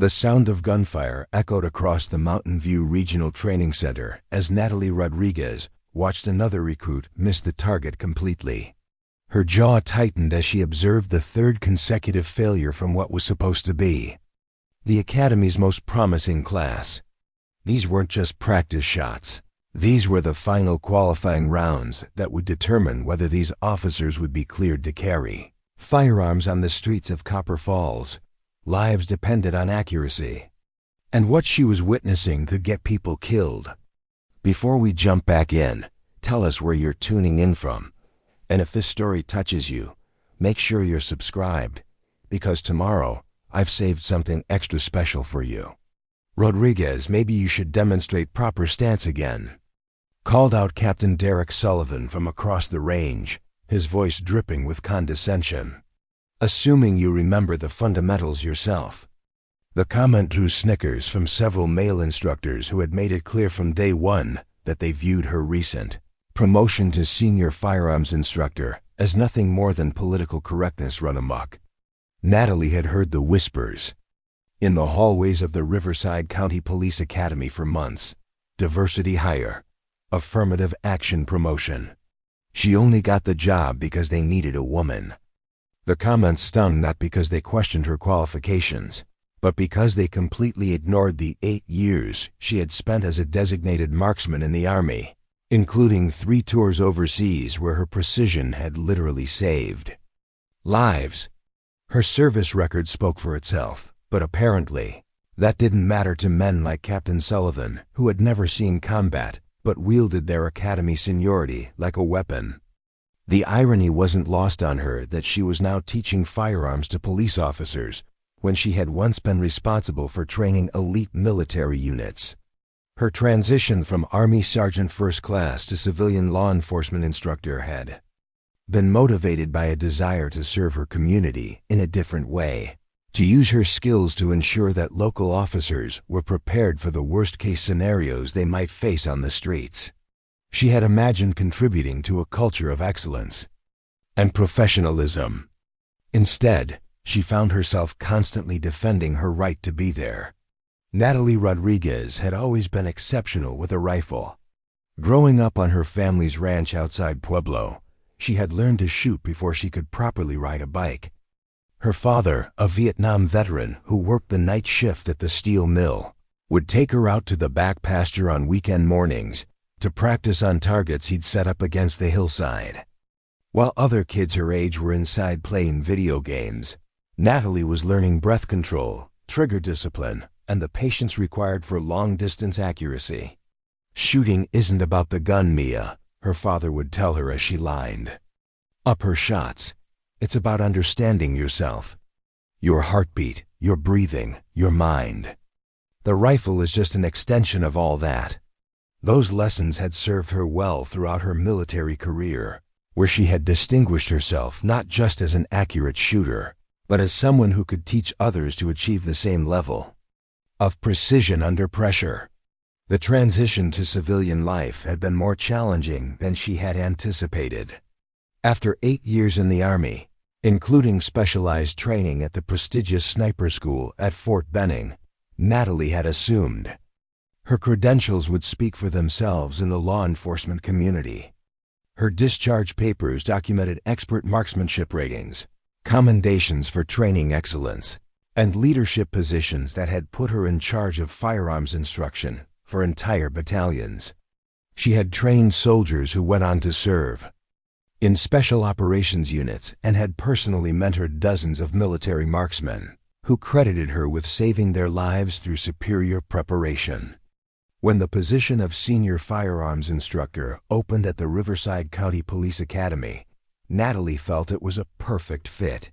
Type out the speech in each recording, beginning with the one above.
The sound of gunfire echoed across the Mountain View Regional Training Center as Natalie Rodriguez watched another recruit miss the target completely. Her jaw tightened as she observed the third consecutive failure from what was supposed to be the Academy's most promising class. These weren't just practice shots. These were the final qualifying rounds that would determine whether these officers would be cleared to carry firearms on the streets of Copper Falls. Lives depended on accuracy. And what she was witnessing could get people killed. Before we jump back in, tell us where you're tuning in from. And if this story touches you, make sure you're subscribed, because tomorrow I've saved something extra special for you. Rodriguez, maybe you should demonstrate proper stance again, called out Captain Derek Sullivan from across the range, his voice dripping with condescension. Assuming you remember the fundamentals yourself. The comment drew snickers from several male instructors who had made it clear from day one that they viewed her recent promotion to Senior Firearms Instructor as nothing more than political correctness run amok. Natalie had heard the whispers in the hallways of the Riverside County Police Academy for months. Diversity hire. Affirmative action promotion. She only got the job because they needed a woman. The comments stung not because they questioned her qualifications, but because they completely ignored the 8 years she had spent as a designated marksman in the Army, including 3 tours overseas where her precision had literally saved lives. Her service record spoke for itself, but apparently, that didn't matter to men like Captain Sullivan, who had never seen combat, but wielded their academy seniority like a weapon. The irony wasn't lost on her that she was now teaching firearms to police officers when she had once been responsible for training elite military units. Her transition from Army Sergeant First Class to civilian law enforcement instructor had been motivated by a desire to serve her community in a different way, to use her skills to ensure that local officers were prepared for the worst-case scenarios they might face on the streets. She had imagined contributing to a culture of excellence and professionalism. Instead, she found herself constantly defending her right to be there. Natalie Rodriguez had always been exceptional with a rifle. Growing up on her family's ranch outside Pueblo, she had learned to shoot before she could properly ride a bike. Her father, a Vietnam veteran who worked the night shift at the steel mill, would take her out to the back pasture on weekend mornings to practice on targets he'd set up against the hillside. While other kids her age were inside playing video games, Natalie was learning breath control, trigger discipline, and the patience required for long-distance accuracy. "Shooting isn't about the gun, Mia," her father would tell her as she lined up her shots. "It's about understanding yourself, your heartbeat, your breathing, your mind. The rifle is just an extension of all that." Those lessons had served her well throughout her military career, where she had distinguished herself not just as an accurate shooter, but as someone who could teach others to achieve the same level of precision under pressure. The transition to civilian life had been more challenging than she had anticipated. After 8 years in the Army, including specialized training at the prestigious sniper school at Fort Benning, Natalie had assumed her credentials would speak for themselves in the law enforcement community. Her discharge papers documented expert marksmanship ratings, commendations for training excellence, and leadership positions that had put her in charge of firearms instruction for entire battalions. She had trained soldiers who went on to serve in special operations units and had personally mentored dozens of military marksmen who credited her with saving their lives through superior preparation. When the position of Senior Firearms Instructor opened at the Riverside County Police Academy, Natalie felt it was a perfect fit.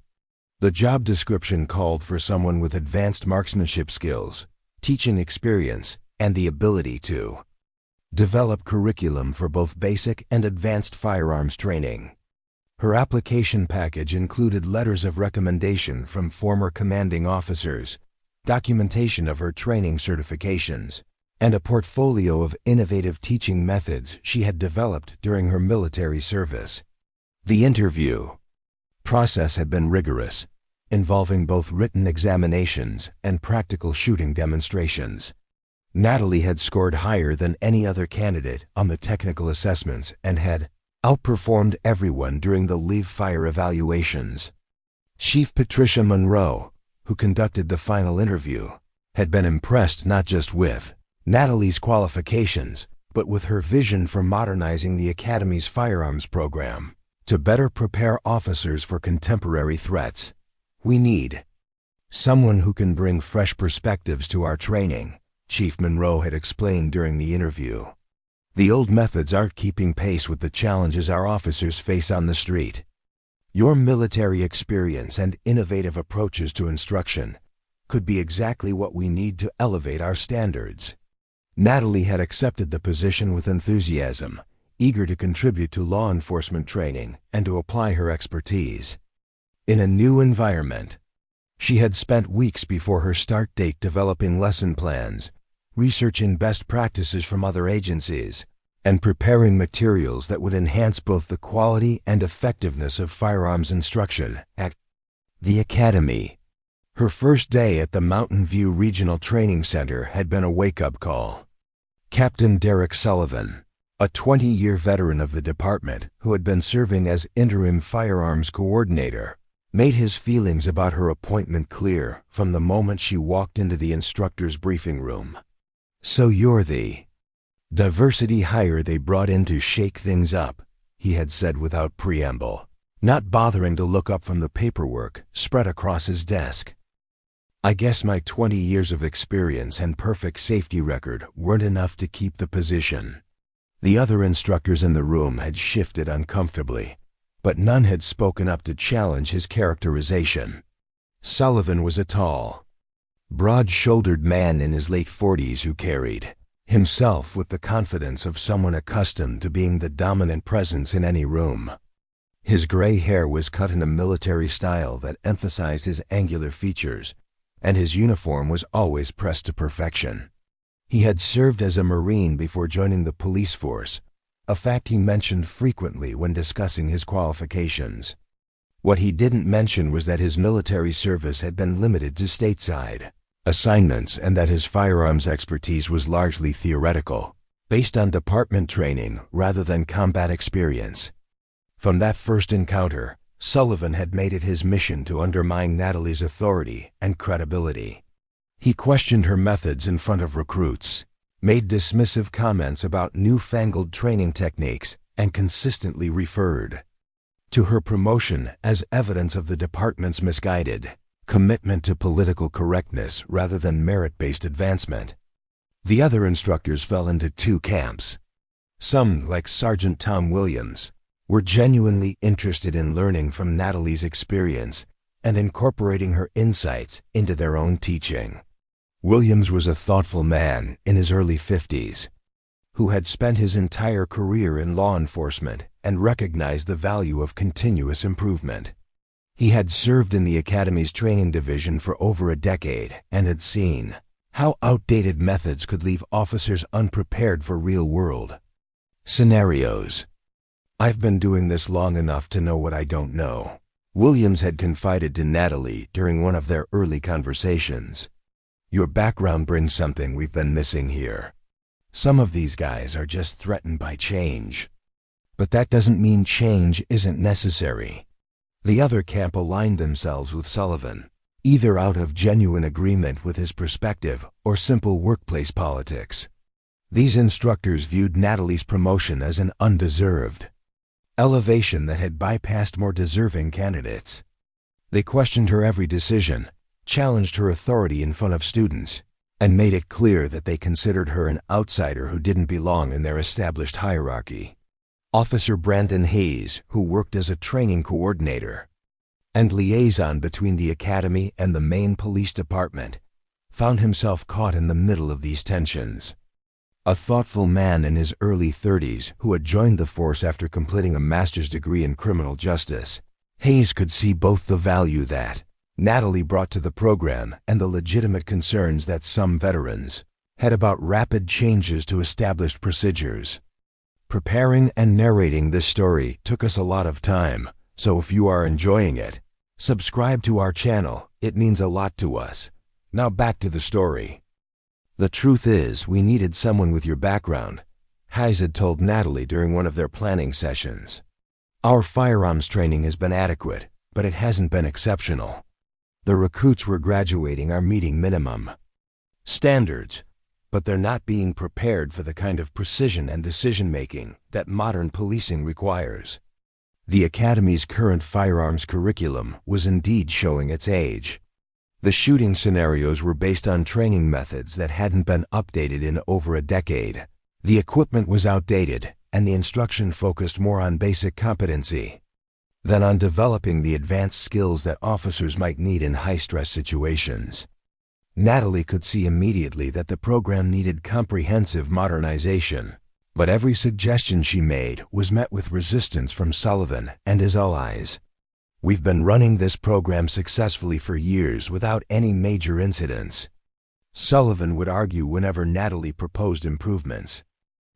The job description called for someone with advanced marksmanship skills, teaching experience, and the ability to develop curriculum for both basic and advanced firearms training. Her application package included letters of recommendation from former commanding officers, documentation of her training certifications, and a portfolio of innovative teaching methods she had developed during her military service. The interview process had been rigorous. involving both written examinations and practical shooting demonstrations. Natalie had scored higher than any other candidate on the technical assessments and had outperformed everyone during the live fire evaluations. Chief Patricia Monroe, who conducted the final interview, had been impressed not just with Natalie's qualifications, but with her vision for modernizing the Academy's firearms program to better prepare officers for contemporary threats. "We need someone who can bring fresh perspectives to our training," Chief Monroe had explained during the interview. "The old methods aren't keeping pace with the challenges our officers face on the street. Your military experience and innovative approaches to instruction could be exactly what we need to elevate our standards." Natalie had accepted the position with enthusiasm, eager to contribute to law enforcement training and to apply her expertise in a new environment. She had spent weeks before her start date developing lesson plans, researching best practices from other agencies, and preparing materials that would enhance both the quality and effectiveness of firearms instruction at the Academy. Her first day at the Mountain View Regional Training Center had been a wake-up call. Captain Derek Sullivan, a 20-year veteran of the department who had been serving as interim firearms coordinator, made his feelings about her appointment clear from the moment she walked into the instructor's briefing room. "So you're the diversity hire they brought in to shake things up," he had said without preamble, not bothering to look up from the paperwork spread across his desk. "I guess my 20 years of experience and perfect safety record weren't enough to keep the position." The other instructors in the room had shifted uncomfortably, but none had spoken up to challenge his characterization. Sullivan was a tall, broad-shouldered man in his late 40s who carried himself with the confidence of someone accustomed to being the dominant presence in any room. His gray hair was cut in a military style that emphasized his angular features, and his uniform was always pressed to perfection. He had served as a Marine before joining the police force, a fact he mentioned frequently when discussing his qualifications. What he didn't mention was that his military service had been limited to stateside assignments and that his firearms expertise was largely theoretical, based on department training rather than combat experience. From that first encounter, Sullivan had made it his mission to undermine Natalie's authority and credibility. He questioned her methods in front of recruits, made dismissive comments about newfangled training techniques, and consistently referred to her promotion as evidence of the department's misguided commitment to political correctness rather than merit-based advancement. The other instructors fell into two camps. Some, like Sergeant Tom Williams, were genuinely interested in learning from Natalie's experience and incorporating her insights into their own teaching. Williams was a thoughtful man in his early 50s who had spent his entire career in law enforcement and recognized the value of continuous improvement. He had served in the Academy's training division for over a decade and had seen how outdated methods could leave officers unprepared for real-world scenarios. "I've been doing this long enough to know what I don't know," Williams had confided to Natalie during one of their early conversations. "Your background brings something we've been missing here. Some of these guys are just threatened by change. But that doesn't mean change isn't necessary." The other camp aligned themselves with Sullivan, either out of genuine agreement with his perspective or simple workplace politics. These instructors viewed Natalie's promotion as an undeserved elevation that had bypassed more deserving candidates. They questioned her every decision, challenged her authority in front of students, and made it clear that they considered her an outsider who didn't belong in their established hierarchy. Officer Brandon Hayes, who worked as a training coordinator and liaison between the Academy and the main police department, found himself caught in the middle of these tensions. A thoughtful man in his early 30s who had joined the force after completing a master's degree in criminal justice, Hayes could see both the value that Natalie brought to the program and the legitimate concerns that some veterans had about rapid changes to established procedures. Preparing and narrating this story took us a lot of time, so if you are enjoying it, Subscribe to our channel, it means a lot to us. Now back to the story. The truth is, we needed someone with your background, Hayes had told Natalie during one of their planning sessions. Our firearms training has been adequate, but it hasn't been exceptional. The recruits we're graduating are meeting minimum standards, but they're not being prepared for the kind of precision and decision-making that modern policing requires. The Academy's current firearms curriculum was indeed showing its age. The shooting scenarios were based on training methods that hadn't been updated in over a decade. The equipment was outdated, and the instruction focused more on basic competency than on developing the advanced skills that officers might need in high-stress situations. Natalie could see immediately that the program needed comprehensive modernization, but every suggestion she made was met with resistance from Sullivan and his allies. We've been running this program successfully for years without any major incidents, Sullivan would argue whenever Natalie proposed improvements.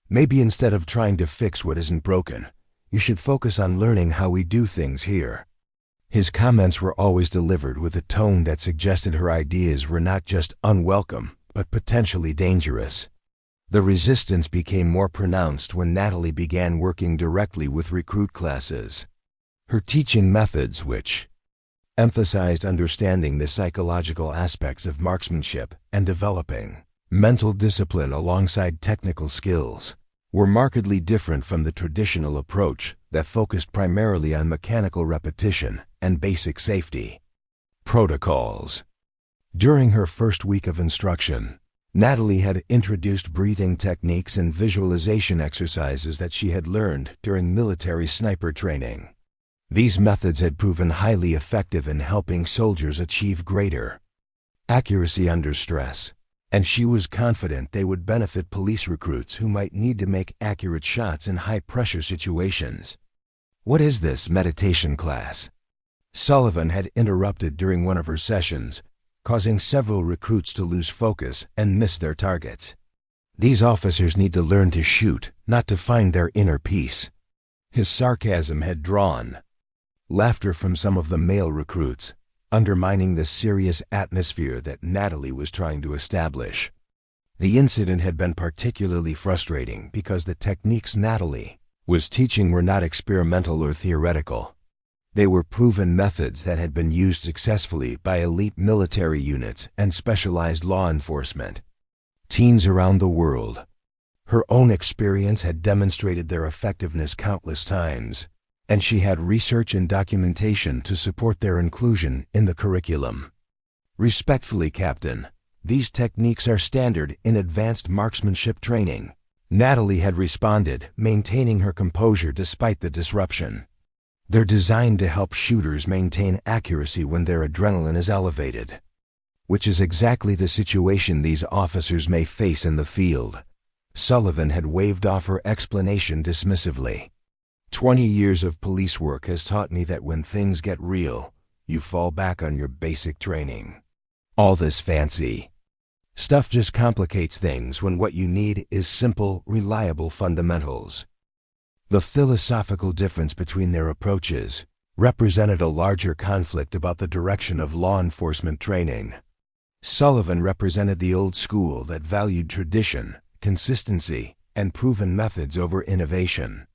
Maybe instead of trying to fix what isn't broken, you should focus on learning how we do things here. His comments were always delivered with a tone that suggested her ideas were not just unwelcome, but potentially dangerous. The resistance became more pronounced when Natalie began working directly with recruit classes. Her teaching methods, which emphasized understanding the psychological aspects of marksmanship and developing mental discipline alongside technical skills, were markedly different from the traditional approach that focused primarily on mechanical repetition and basic safety protocols. During her first week of instruction, Natalie had introduced breathing techniques and visualization exercises that she had learned during military sniper training. These methods had proven highly effective in helping soldiers achieve greater accuracy under stress, and she was confident they would benefit police recruits who might need to make accurate shots in high-pressure situations. "What is this meditation class?" Sullivan had interrupted during one of her sessions, causing several recruits to lose focus and miss their targets. "These officers need to learn to shoot, not to find their inner peace." His sarcasm had drawn laughter from some of the male recruits, undermining the serious atmosphere that Natalie was trying to establish. The incident had been particularly frustrating because the techniques Natalie was teaching were not experimental or theoretical. They were proven methods that had been used successfully by elite military units and specialized law enforcement teams around the world. Her own experience had demonstrated their effectiveness countless times, and she had research and documentation to support their inclusion in the curriculum. "Respectfully, Captain, these techniques are standard in advanced marksmanship training," Natalie had responded, maintaining her composure despite the disruption. "They're designed to help shooters maintain accuracy when their adrenaline is elevated, which is exactly the situation these officers may face in the field." Sullivan had waved off her explanation dismissively. 20 years of police work has taught me that when things get real, you fall back on your basic training. All this fancy stuff just complicates things when what you need is simple, reliable fundamentals." The philosophical difference between their approaches represented a larger conflict about the direction of law enforcement training. Sullivan represented the old school that valued tradition, consistency, and proven methods over innovation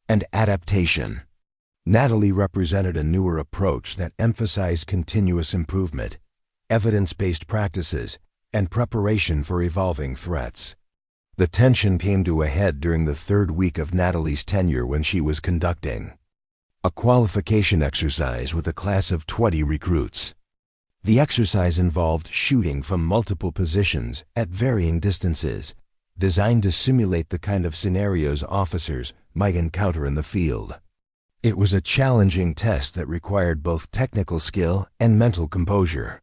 and adaptation. Natalie represented a newer approach that emphasized continuous improvement, evidence-based practices, and preparation for evolving threats. The tension came to a head during the third week of Natalie's tenure when she was conducting a qualification exercise with a class of 20 recruits. The exercise involved shooting from multiple positions at varying distances, designed to simulate the kind of scenarios officers might encounter in the field. It was a challenging test that required both technical skill and mental composure.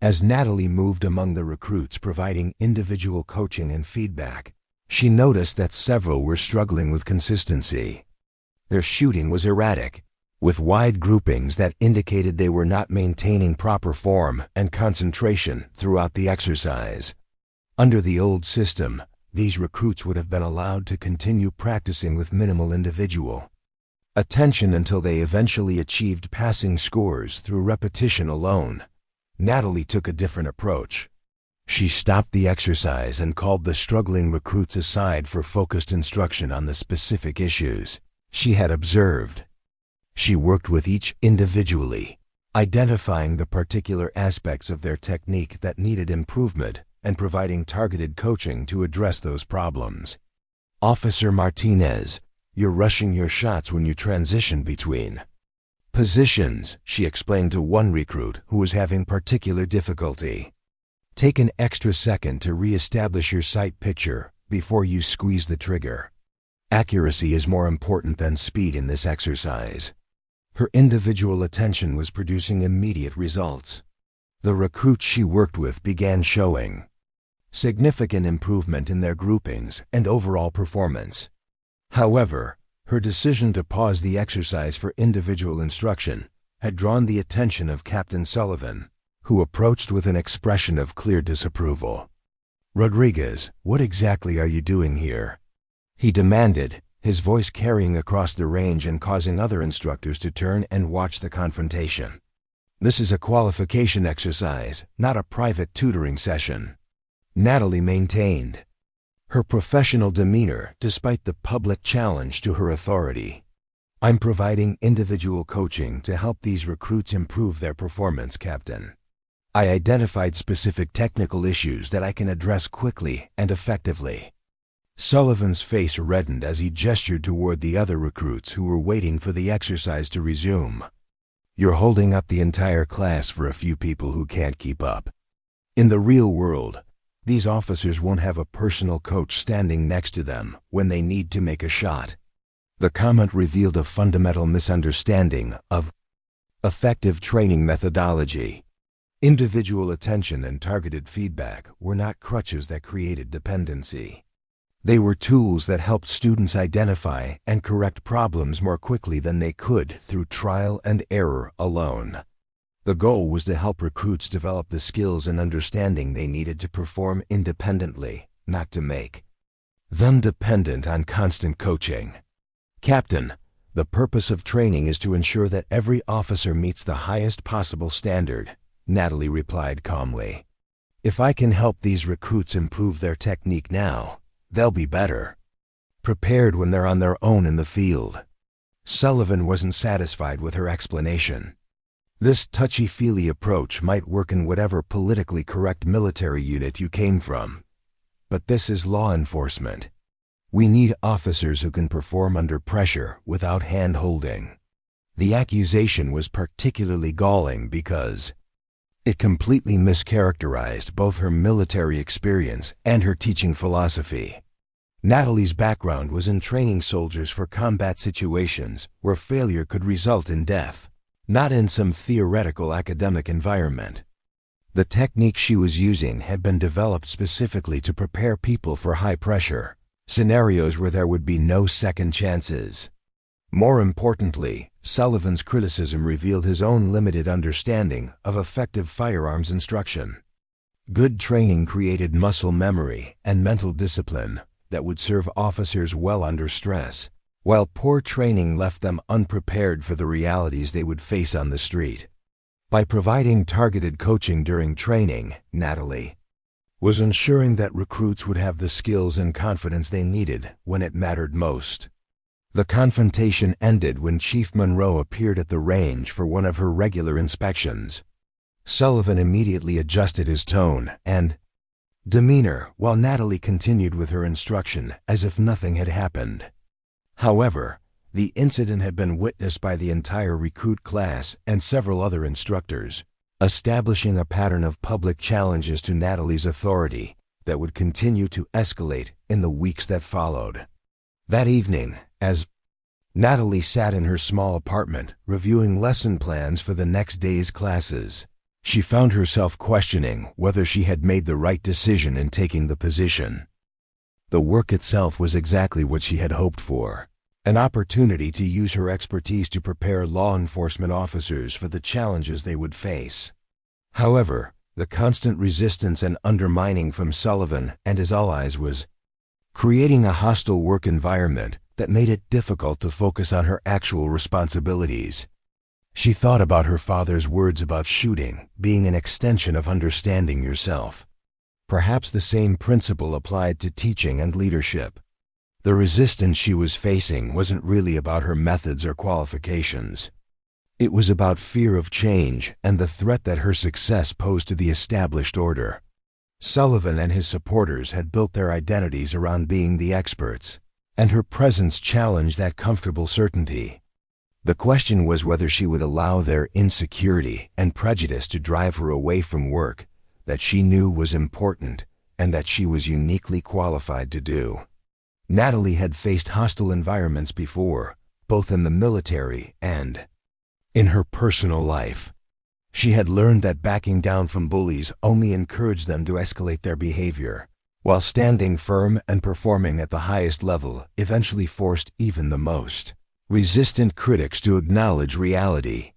As Natalie moved among the recruits providing individual coaching and feedback, she noticed that several were struggling with consistency. Their shooting was erratic, with wide groupings that indicated they were not maintaining proper form and concentration throughout the exercise. Under the old system, these recruits would have been allowed to continue practicing with minimal individual Attention until they eventually achieved passing scores through repetition alone. Natalie took a different approach. She stopped the exercise and called the struggling recruits aside for focused instruction on the specific issues she had observed. She worked with each individually, identifying the particular aspects of their technique that needed improvement and providing targeted coaching to address those problems. "Officer Martinez, you're rushing your shots when you transition between positions," she explained to one recruit who was having particular difficulty. "Take an extra second to re-establish your sight picture before you squeeze the trigger. Accuracy is more important than speed in this exercise." Her individual attention was producing immediate results. The recruits she worked with began showing significant improvement in their groupings and overall performance. However, her decision to pause the exercise for individual instruction had drawn the attention of Captain Sullivan, who approached with an expression of clear disapproval. "Rodriguez, what exactly are you doing here?" he demanded, his voice carrying across the range and causing other instructors to turn and watch the confrontation. "This is a qualification exercise, not a private tutoring session," Natalie maintained, her professional demeanor despite the public challenge to her authority. "I'm providing individual coaching to help these recruits improve their performance, Captain. I identified specific technical issues that I can address quickly and effectively." Sullivan's face reddened as he gestured toward the other recruits who were waiting for the exercise to resume. "You're holding up the entire class for a few people who can't keep up. In the real world, these officers won't have a personal coach standing next to them when they need to make a shot." The comment revealed a fundamental misunderstanding of effective training methodology. Individual attention and targeted feedback were not crutches that created dependency. They were tools that helped students identify and correct problems more quickly than they could through trial and error alone. The goal was to help recruits develop the skills and understanding they needed to perform independently, not to make them dependent on constant coaching. "Captain, the purpose of training is to ensure that every officer meets the highest possible standard," Natalie replied calmly. "If I can help these recruits improve their technique now, they'll be better prepared when they're on their own in the field." Sullivan wasn't satisfied with her explanation. This touchy-feely approach might work in whatever politically correct military unit you came from. But this is law enforcement. We need officers who can perform under pressure without hand-holding. The accusation was particularly galling because it completely mischaracterized both her military experience and her teaching philosophy. Natalie's background was in training soldiers for combat situations where failure could result in death, not in some theoretical academic environment. The technique she was using had been developed specifically to prepare people for high-pressure scenarios where there would be no second chances. More importantly, Sullivan's criticism revealed his own limited understanding of effective firearms instruction. Good training created muscle memory and mental discipline that would serve officers well under stress, while poor training left them unprepared for the realities they would face on the street. By providing targeted coaching during training, Natalie was ensuring that recruits would have the skills and confidence they needed when it mattered most. The confrontation ended when Chief Monroe appeared at the range for one of her regular inspections. Sullivan immediately adjusted his tone and demeanor while Natalie continued with her instruction as if nothing had happened. However, the incident had been witnessed by the entire recruit class and several other instructors, establishing a pattern of public challenges to Natalie's authority that would continue to escalate in the weeks that followed. That evening, as Natalie sat in her small apartment reviewing lesson plans for the next day's classes, she found herself questioning whether she had made the right decision in taking the position. The work itself was exactly what she had hoped for, an opportunity to use her expertise to prepare law enforcement officers for the challenges they would face. However, the constant resistance and undermining from Sullivan and his allies was creating a hostile work environment that made it difficult to focus on her actual responsibilities. She thought about her father's words about shooting being an extension of understanding yourself. Perhaps the same principle applied to teaching and leadership. The resistance she was facing wasn't really about her methods or qualifications. It was about fear of change and the threat that her success posed to the established order. Sullivan and his supporters had built their identities around being the experts, and her presence challenged that comfortable certainty. The question was whether she would allow their insecurity and prejudice to drive her away from work that she knew was important and that she was uniquely qualified to do. Natalie had faced hostile environments before, both in the military and in her personal life. She had learned that backing down from bullies only encouraged them to escalate their behavior, while standing firm and performing at the highest level eventually forced even the most resistant critics to acknowledge reality.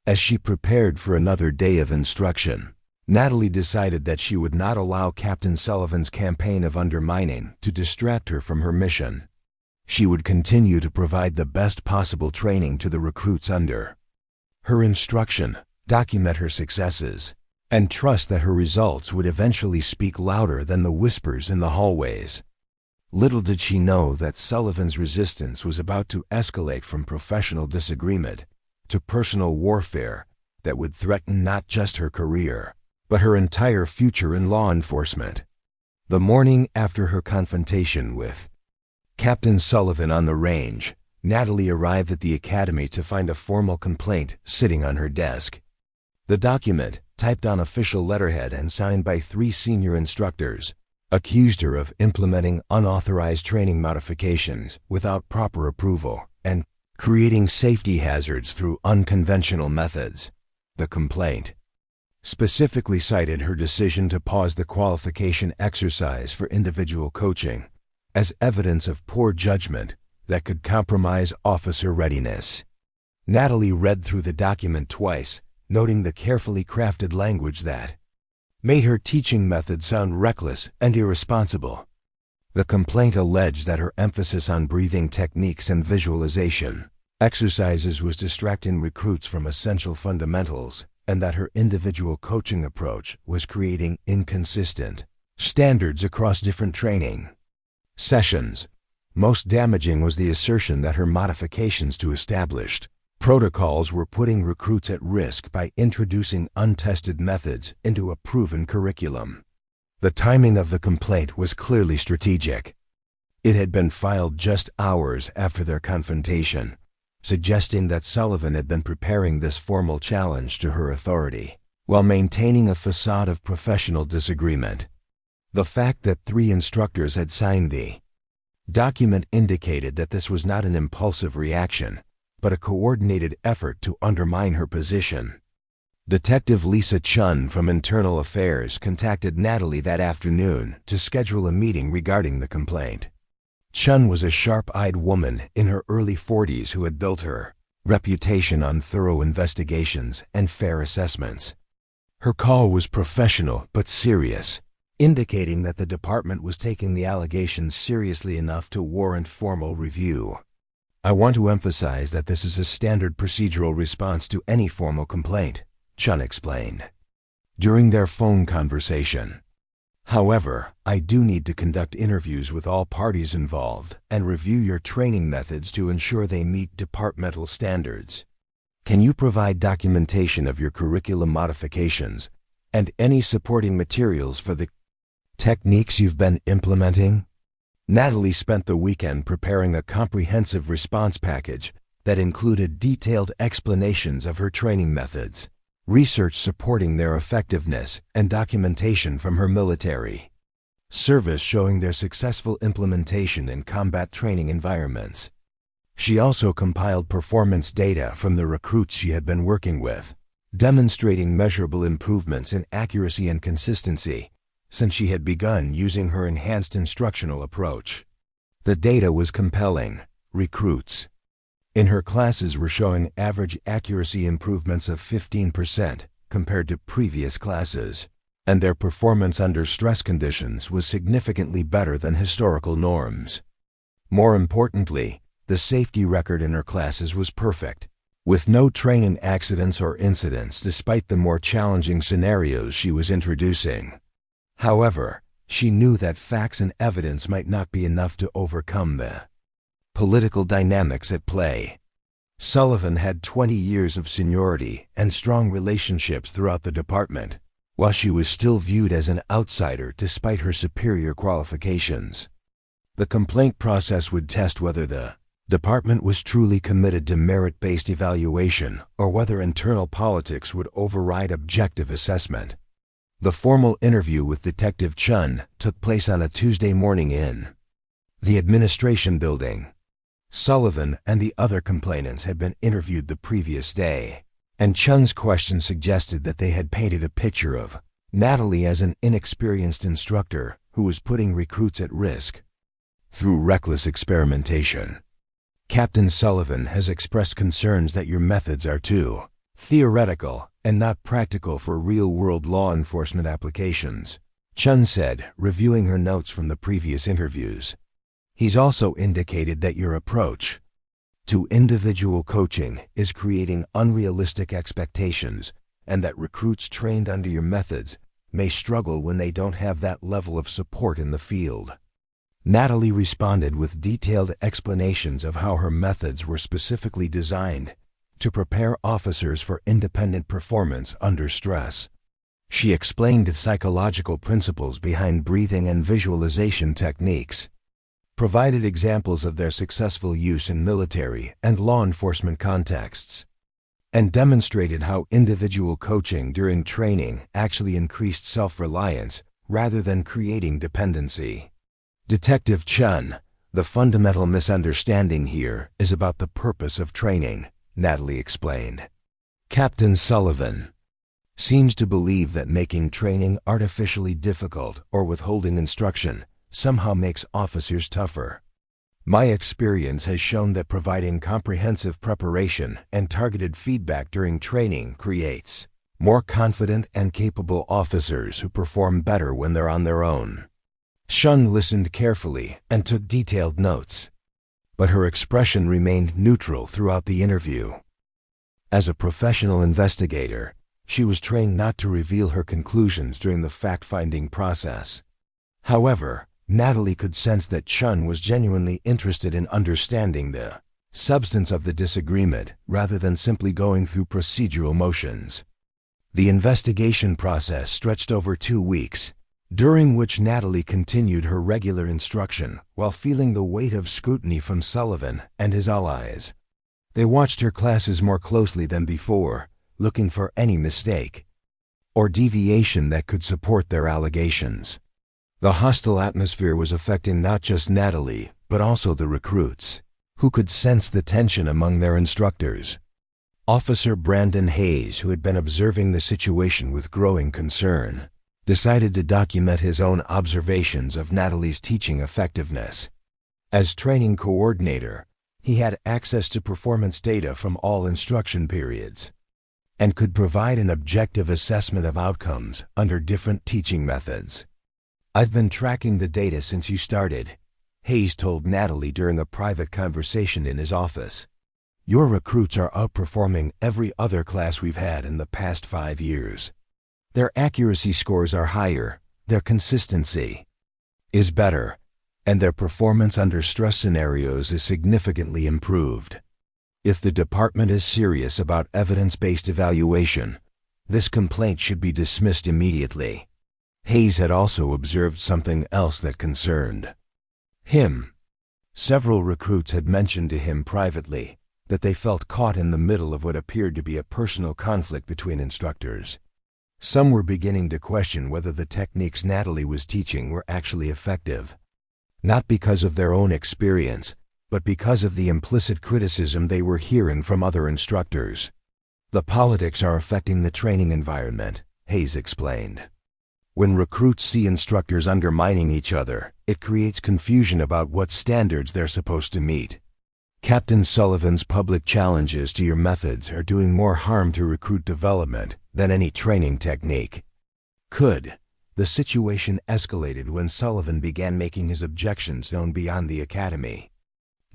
As she prepared for another day of instruction, Natalie decided that she would not allow Captain Sullivan's campaign of undermining to distract her from her mission. She would continue to provide the best possible training to the recruits under her instruction, document her successes, and trust that her results would eventually speak louder than the whispers in the hallways. Little did she know that Sullivan's resistance was about to escalate from professional disagreement to personal warfare that would threaten not just her career, but her entire future in law enforcement. The morning after her confrontation with Captain Sullivan on the range, Natalie arrived at the academy to find a formal complaint sitting on her desk. The document, typed on official letterhead and signed by 3 senior instructors, accused her of implementing unauthorized training modifications without proper approval and creating safety hazards through unconventional methods. The complaint specifically cited her decision to pause the qualification exercise for individual coaching as evidence of poor judgment that could compromise officer readiness. Natalie read through the document twice, noting the carefully crafted language that made her teaching method sound reckless and irresponsible. The complaint alleged that her emphasis on breathing techniques and visualization exercises was distracting recruits from essential fundamentals, and that her individual coaching approach was creating inconsistent standards across different training sessions. Most damaging was the assertion that her modifications to established protocols were putting recruits at risk by introducing untested methods into a proven curriculum. The timing of the complaint was clearly strategic. It had been filed just hours after their confrontation, suggesting that Sullivan had been preparing this formal challenge to her authority, while maintaining a facade of professional disagreement. The fact that 3 instructors had signed the document indicated that this was not an impulsive reaction, but a coordinated effort to undermine her position. Detective Lisa Chun from Internal Affairs contacted Natalie that afternoon to schedule a meeting regarding the complaint. Chun was a sharp-eyed woman in her early 40s who had built her reputation on thorough investigations and fair assessments. Her call was professional but serious, indicating that the department was taking the allegations seriously enough to warrant formal review. "I want to emphasize that this is a standard procedural response to any formal complaint," Chun explained during their phone conversation. "However, I do need to conduct interviews with all parties involved and review your training methods to ensure they meet departmental standards. Can you provide documentation of your curriculum modifications and any supporting materials for the techniques you've been implementing?" Natalie spent the weekend preparing a comprehensive response package that included detailed explanations of her training methods, research supporting their effectiveness, and documentation from her military service showing their successful implementation in combat training environments. She also compiled performance data from the recruits she had been working with, demonstrating measurable improvements in accuracy and consistency since she had begun using her enhanced instructional approach. The data was compelling. Recruits in her classes were showing average accuracy improvements of 15% compared to previous classes, and their performance under stress conditions was significantly better than historical norms. More importantly, the safety record in her classes was perfect, with no training accidents or incidents despite the more challenging scenarios she was introducing. However, she knew that facts and evidence might not be enough to overcome the political dynamics at play. Sullivan had 20 years of seniority and strong relationships throughout the department, while she was still viewed as an outsider despite her superior qualifications. The complaint process would test whether the department was truly committed to merit-based evaluation or whether internal politics would override objective assessment. The formal interview with Detective Chun took place on a Tuesday morning in the administration building. Sullivan and the other complainants had been interviewed the previous day, and Chun's question suggested that they had painted a picture of Natalie as an inexperienced instructor who was putting recruits at risk through reckless experimentation. Captain Sullivan has expressed concerns that your methods are too theoretical and not practical for real-world law enforcement applications, Chun said, reviewing her notes from the previous interviews. He's also indicated that your approach to individual coaching is creating unrealistic expectations and that recruits trained under your methods may struggle when they don't have that level of support in the field. Natalie responded with detailed explanations of how her methods were specifically designed to prepare officers for independent performance under stress. She explained the psychological principles behind breathing and visualization techniques, provided examples of their successful use in military and law enforcement contexts, and demonstrated how individual coaching during training actually increased self-reliance rather than creating dependency. Detective Chun, the fundamental misunderstanding here is about the purpose of training, Natalie explained. Captain Sullivan seems to believe that making training artificially difficult or withholding instruction somehow makes officers tougher. My experience has shown that providing comprehensive preparation and targeted feedback during training creates more confident and capable officers who perform better when they're on their own. Chun listened carefully and took detailed notes, but her expression remained neutral throughout the interview. As a professional investigator, she was trained not to reveal her conclusions during the fact-finding process. However, Natalie could sense that Chun was genuinely interested in understanding the substance of the disagreement rather than simply going through procedural motions. The investigation process stretched over 2 weeks, during which Natalie continued her regular instruction while feeling the weight of scrutiny from Sullivan and his allies. They watched her classes more closely than before, looking for any mistake or deviation that could support their allegations. The hostile atmosphere was affecting not just Natalie, but also the recruits, who could sense the tension among their instructors. Officer Brandon Hayes, who had been observing the situation with growing concern, decided to document his own observations of Natalie's teaching effectiveness. As training coordinator, he had access to performance data from all instruction periods and could provide an objective assessment of outcomes under different teaching methods. "I've been tracking the data since you started," Hayes told Natalie during a private conversation in his office. "Your recruits are outperforming every other class we've had in the past 5 years. Their accuracy scores are higher, their consistency is better, and their performance under stress scenarios is significantly improved. If the department is serious about evidence-based evaluation, this complaint should be dismissed immediately." Hayes had also observed something else that concerned him. Several recruits had mentioned to him privately that they felt caught in the middle of what appeared to be a personal conflict between instructors. Some were beginning to question whether the techniques Natalie was teaching were actually effective, not because of their own experience, but because of the implicit criticism they were hearing from other instructors. "The politics are affecting the training environment," Hayes explained. "When recruits see instructors undermining each other, it creates confusion about what standards they're supposed to meet. Captain Sullivan's public challenges to your methods are doing more harm to recruit development than any training technique." The situation escalated when Sullivan began making his objections known beyond the academy.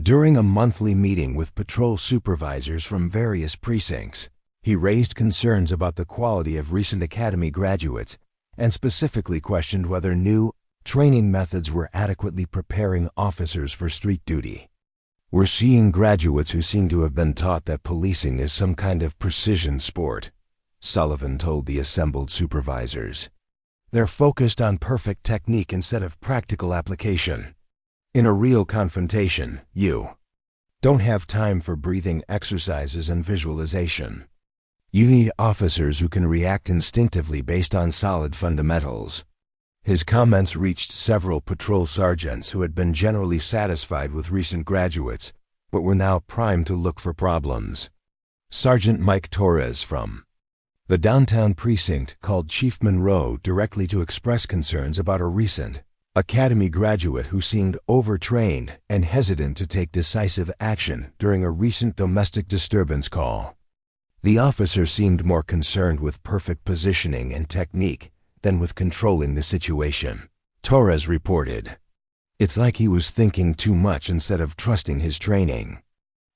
During a monthly meeting with patrol supervisors from various precincts, he raised concerns about the quality of recent academy graduates and specifically questioned whether new training methods were adequately preparing officers for street duty. "We're seeing graduates who seem to have been taught that policing is some kind of precision sport," Sullivan told the assembled supervisors. "They're focused on perfect technique instead of practical application. In a real confrontation, you don't have time for breathing exercises and visualization. You need officers who can react instinctively based on solid fundamentals." His comments reached several patrol sergeants who had been generally satisfied with recent graduates, but were now primed to look for problems. Sergeant Mike Torres from the downtown precinct called Chief Monroe directly to express concerns about a recent academy graduate who seemed overtrained and hesitant to take decisive action during a recent domestic disturbance call. The officer seemed more concerned with perfect positioning and technique than with controlling the situation, Torres reported. "It's like he was thinking too much instead of trusting his training.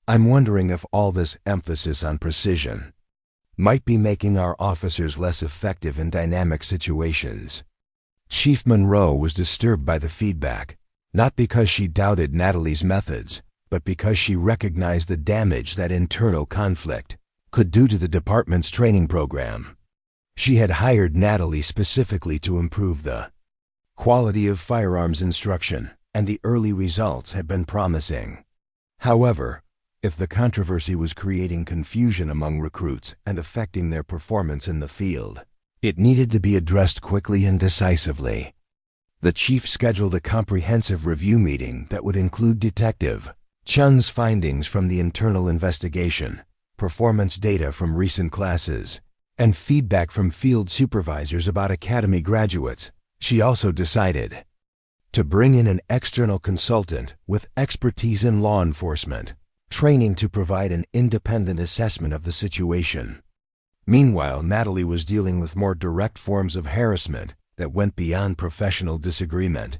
I'm wondering if all this emphasis on precision might be making our officers less effective in dynamic situations." Chief Monroe was disturbed by the feedback, not because she doubted Natalie's methods, but because she recognized the damage that internal conflict could do to the department's training program. She had hired Natalie specifically to improve the quality of firearms instruction, and the early results had been promising. However, if the controversy was creating confusion among recruits and affecting their performance in the field, it needed to be addressed quickly and decisively. The chief scheduled a comprehensive review meeting that would include Detective Chun's findings from the internal investigation, performance data from recent classes, and feedback from field supervisors about academy graduates. She also decided to bring in an external consultant with expertise in law enforcement training to provide an independent assessment of the situation. Meanwhile, Natalie was dealing with more direct forms of harassment that went beyond professional disagreement.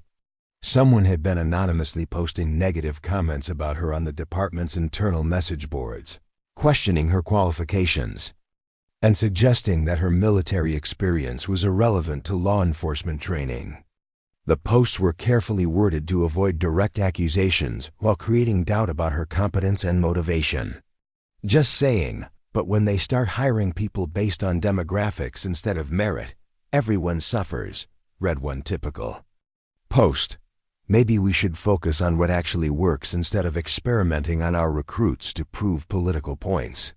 Someone had been anonymously posting negative comments about her on the department's internal message boards, questioning her qualifications, and suggesting that her military experience was irrelevant to law enforcement training. The posts were carefully worded to avoid direct accusations while creating doubt about her competence and motivation. "Just saying, but when they start hiring people based on demographics instead of merit, everyone suffers," read one typical post. "Maybe we should focus on what actually works instead of experimenting on our recruits to prove political points."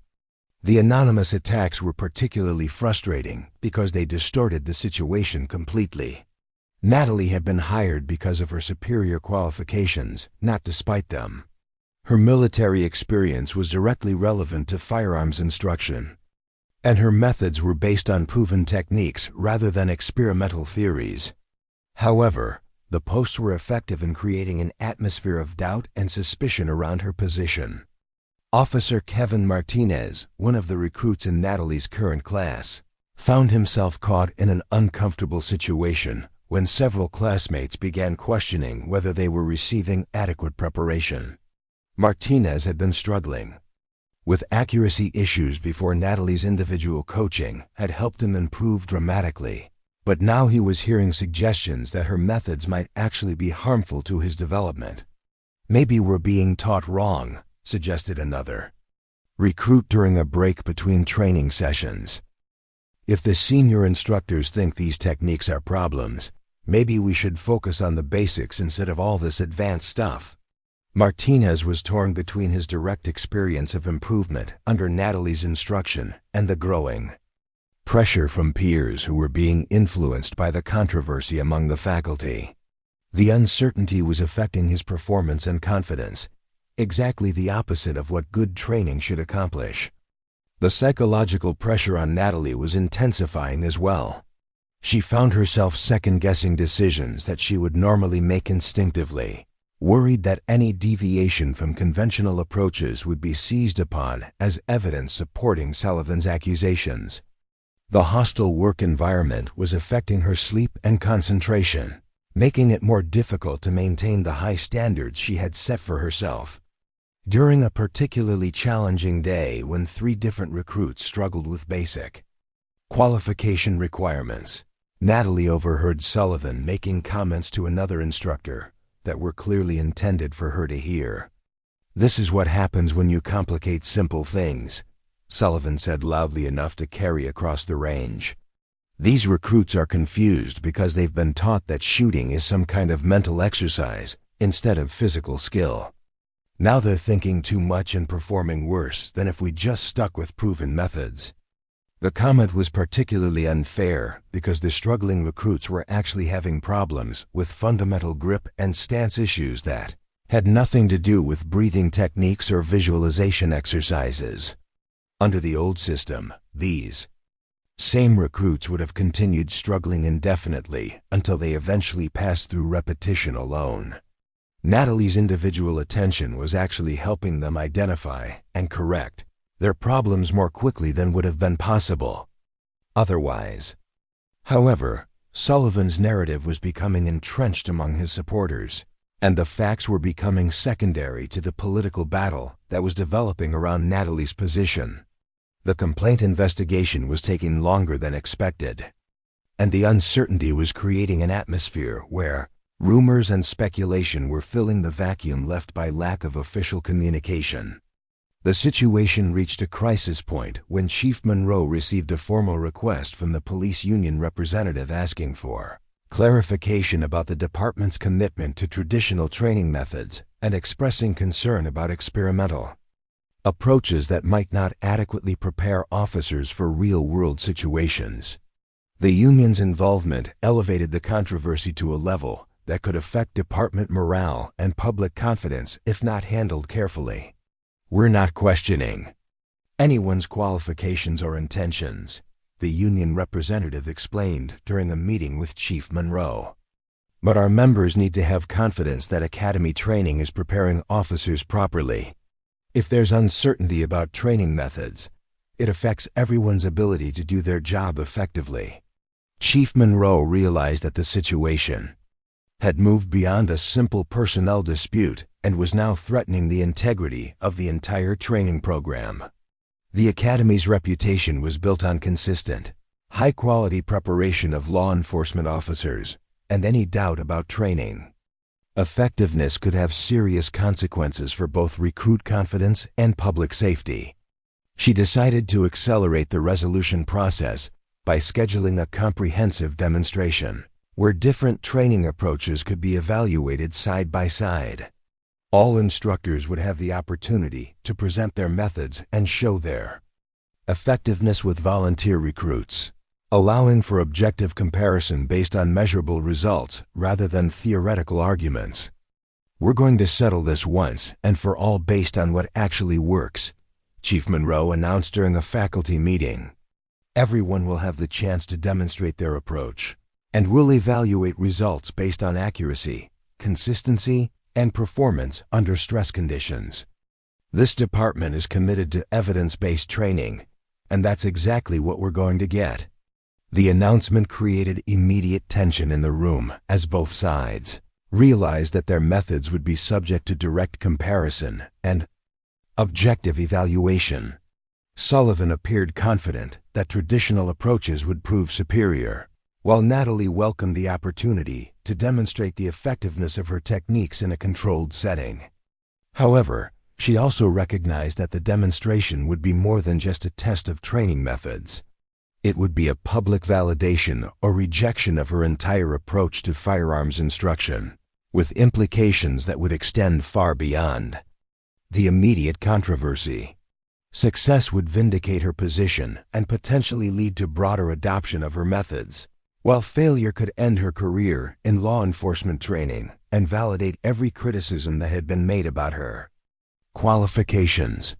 The anonymous attacks were particularly frustrating because they distorted the situation completely. Natalie had been hired because of her superior qualifications, not despite them. Her military experience was directly relevant to firearms instruction, and her methods were based on proven techniques rather than experimental theories. However, the posts were effective in creating an atmosphere of doubt and suspicion around her position. Officer Kevin Martinez, one of the recruits in Natalie's current class, found himself caught in an uncomfortable situation when several classmates began questioning whether they were receiving adequate preparation. Martinez had been struggling with accuracy issues before Natalie's individual coaching had helped him improve dramatically, but now he was hearing suggestions that her methods might actually be harmful to his development. "Maybe we're being taught wrong," suggested another recruit during a break between training sessions. "If the senior instructors think these techniques are problems, maybe we should focus on the basics instead of all this advanced stuff." Martinez was torn between his direct experience of improvement under Natalie's instruction and the growing pressure from peers who were being influenced by the controversy among the faculty. The uncertainty was affecting his performance and confidence, exactly the opposite of what good training should accomplish. The psychological pressure on Natalie was intensifying as well. She found herself second-guessing decisions that she would normally make instinctively, worried that any deviation from conventional approaches would be seized upon as evidence supporting Sullivan's accusations. The hostile work environment was affecting her sleep and concentration, making it more difficult to maintain the high standards she had set for herself. During a particularly challenging day when 3 different recruits struggled with basic qualification requirements, Natalie overheard Sullivan making comments to another instructor that were clearly intended for her to hear. "This is what happens when you complicate simple things," Sullivan said loudly enough to carry across the range. "These recruits are confused because they've been taught that shooting is some kind of mental exercise instead of physical skill. Now they're thinking too much and performing worse than if we just stuck with proven methods." The comment was particularly unfair because the struggling recruits were actually having problems with fundamental grip and stance issues that had nothing to do with breathing techniques or visualization exercises. Under the old system, these same recruits would have continued struggling indefinitely until they eventually passed through repetition alone. Natalie's individual attention was actually helping them identify and correct their problems more quickly than would have been possible otherwise. However, Sullivan's narrative was becoming entrenched among his supporters, and the facts were becoming secondary to the political battle that was developing around Natalie's position. The complaint investigation was taking longer than expected, and the uncertainty was creating an atmosphere where rumors and speculation were filling the vacuum left by lack of official communication. The situation reached a crisis point when Chief Monroe received a formal request from the police union representative asking for clarification about the department's commitment to traditional training methods and expressing concern about experimental approaches that might not adequately prepare officers for real-world situations. The union's involvement elevated the controversy to a level that could affect department morale and public confidence if not handled carefully. "We're not questioning anyone's qualifications or intentions," the union representative explained during a meeting with Chief Monroe. "But our members need to have confidence that academy training is preparing officers properly. If there's uncertainty about training methods, it affects everyone's ability to do their job effectively." Chief Monroe realized that the situation had moved beyond a simple personnel dispute and was now threatening the integrity of the entire training program. The Academy's reputation was built on consistent, high-quality preparation of law enforcement officers, and any doubt about training effectiveness could have serious consequences for both recruit confidence and public safety. She decided to accelerate the resolution process by scheduling a comprehensive demonstration where different training approaches could be evaluated side by side. All instructors would have the opportunity to present their methods and show their effectiveness with volunteer recruits, allowing for objective comparison based on measurable results rather than theoretical arguments. "We're going to settle this once and for all based on what actually works," Chief Monroe announced during a faculty meeting. "Everyone will have the chance to demonstrate their approach, and we'll evaluate results based on accuracy, consistency, and performance under stress conditions. This department is committed to evidence-based training, and that's exactly what we're going to get." The announcement created immediate tension in the room as both sides realized that their methods would be subject to direct comparison and objective evaluation. Sullivan appeared confident that traditional approaches would prove superior, while Natalie welcomed the opportunity to demonstrate the effectiveness of her techniques in a controlled setting. However, she also recognized that the demonstration would be more than just a test of training methods. It would be a public validation or rejection of her entire approach to firearms instruction, with implications that would extend far beyond the immediate controversy. Success would vindicate her position and potentially lead to broader adoption of her methods, while failure could end her career in law enforcement training and validate every criticism that had been made about her qualifications.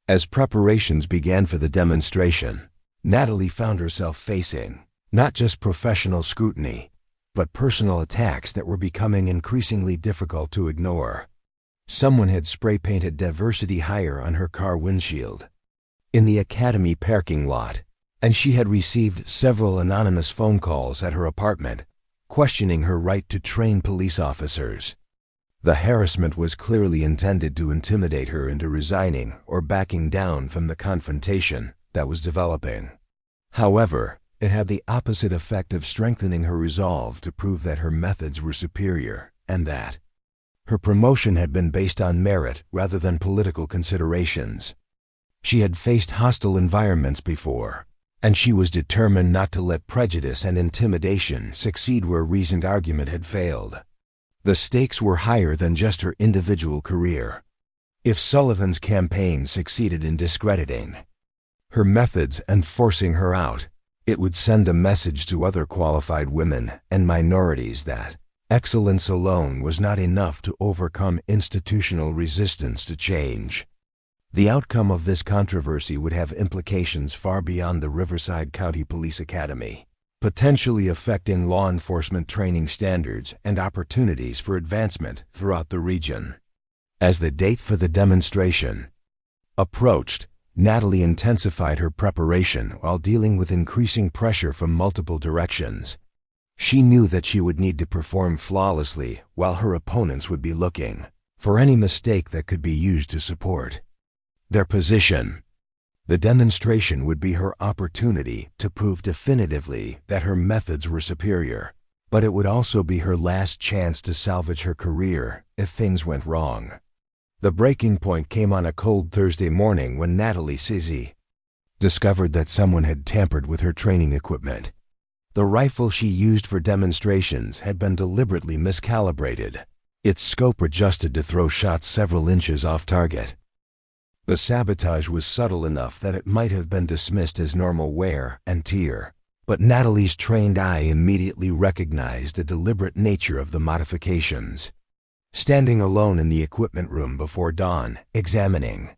As preparations began for the demonstration, Natalie found herself facing not just professional scrutiny, but personal attacks that were becoming increasingly difficult to ignore. Someone had spray-painted "Diversity Hire" on her car windshield in the academy parking lot, and she had received several anonymous phone calls at her apartment questioning her right to train police officers. The harassment was clearly intended to intimidate her into resigning or backing down from the confrontation that was developing. However, it had the opposite effect of strengthening her resolve to prove that her methods were superior and that her promotion had been based on merit rather than political considerations. She had faced hostile environments before, and she was determined not to let prejudice and intimidation succeed where reasoned argument had failed. The stakes were higher than just her individual career. If Sullivan's campaign succeeded in discrediting her methods and forcing her out, it would send a message to other qualified women and minorities that excellence alone was not enough to overcome institutional resistance to change. The outcome of this controversy would have implications far beyond the Riverside County Police Academy, potentially affecting law enforcement training standards and opportunities for advancement throughout the region. As the date for the demonstration approached, Natalie intensified her preparation while dealing with increasing pressure from multiple directions. She knew that she would need to perform flawlessly while her opponents would be looking for any mistake that could be used to support their position. The demonstration would be her opportunity to prove definitively that her methods were superior, but it would also be her last chance to salvage her career if things went wrong. The breaking point came on a cold Thursday morning when Natalie discovered that someone had tampered with her training equipment. The rifle she used for demonstrations had been deliberately miscalibrated, its scope adjusted to throw shots several inches off target. The sabotage was subtle enough that it might have been dismissed as normal wear and tear, but Natalie's trained eye immediately recognized the deliberate nature of the modifications. Standing alone in the equipment room before dawn, examining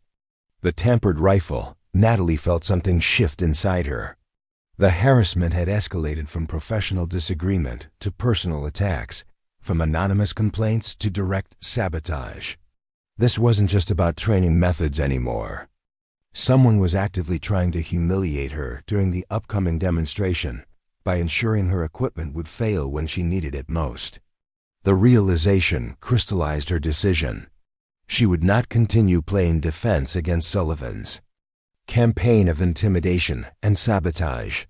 the tampered rifle, Natalie felt something shift inside her. The harassment had escalated from professional disagreement to personal attacks, from anonymous complaints to direct sabotage. This wasn't just about training methods anymore. Someone was actively trying to humiliate her during the upcoming demonstration by ensuring her equipment would fail when she needed it most. The realization crystallized her decision. She would not continue playing defense against Sullivan's campaign of intimidation and sabotage.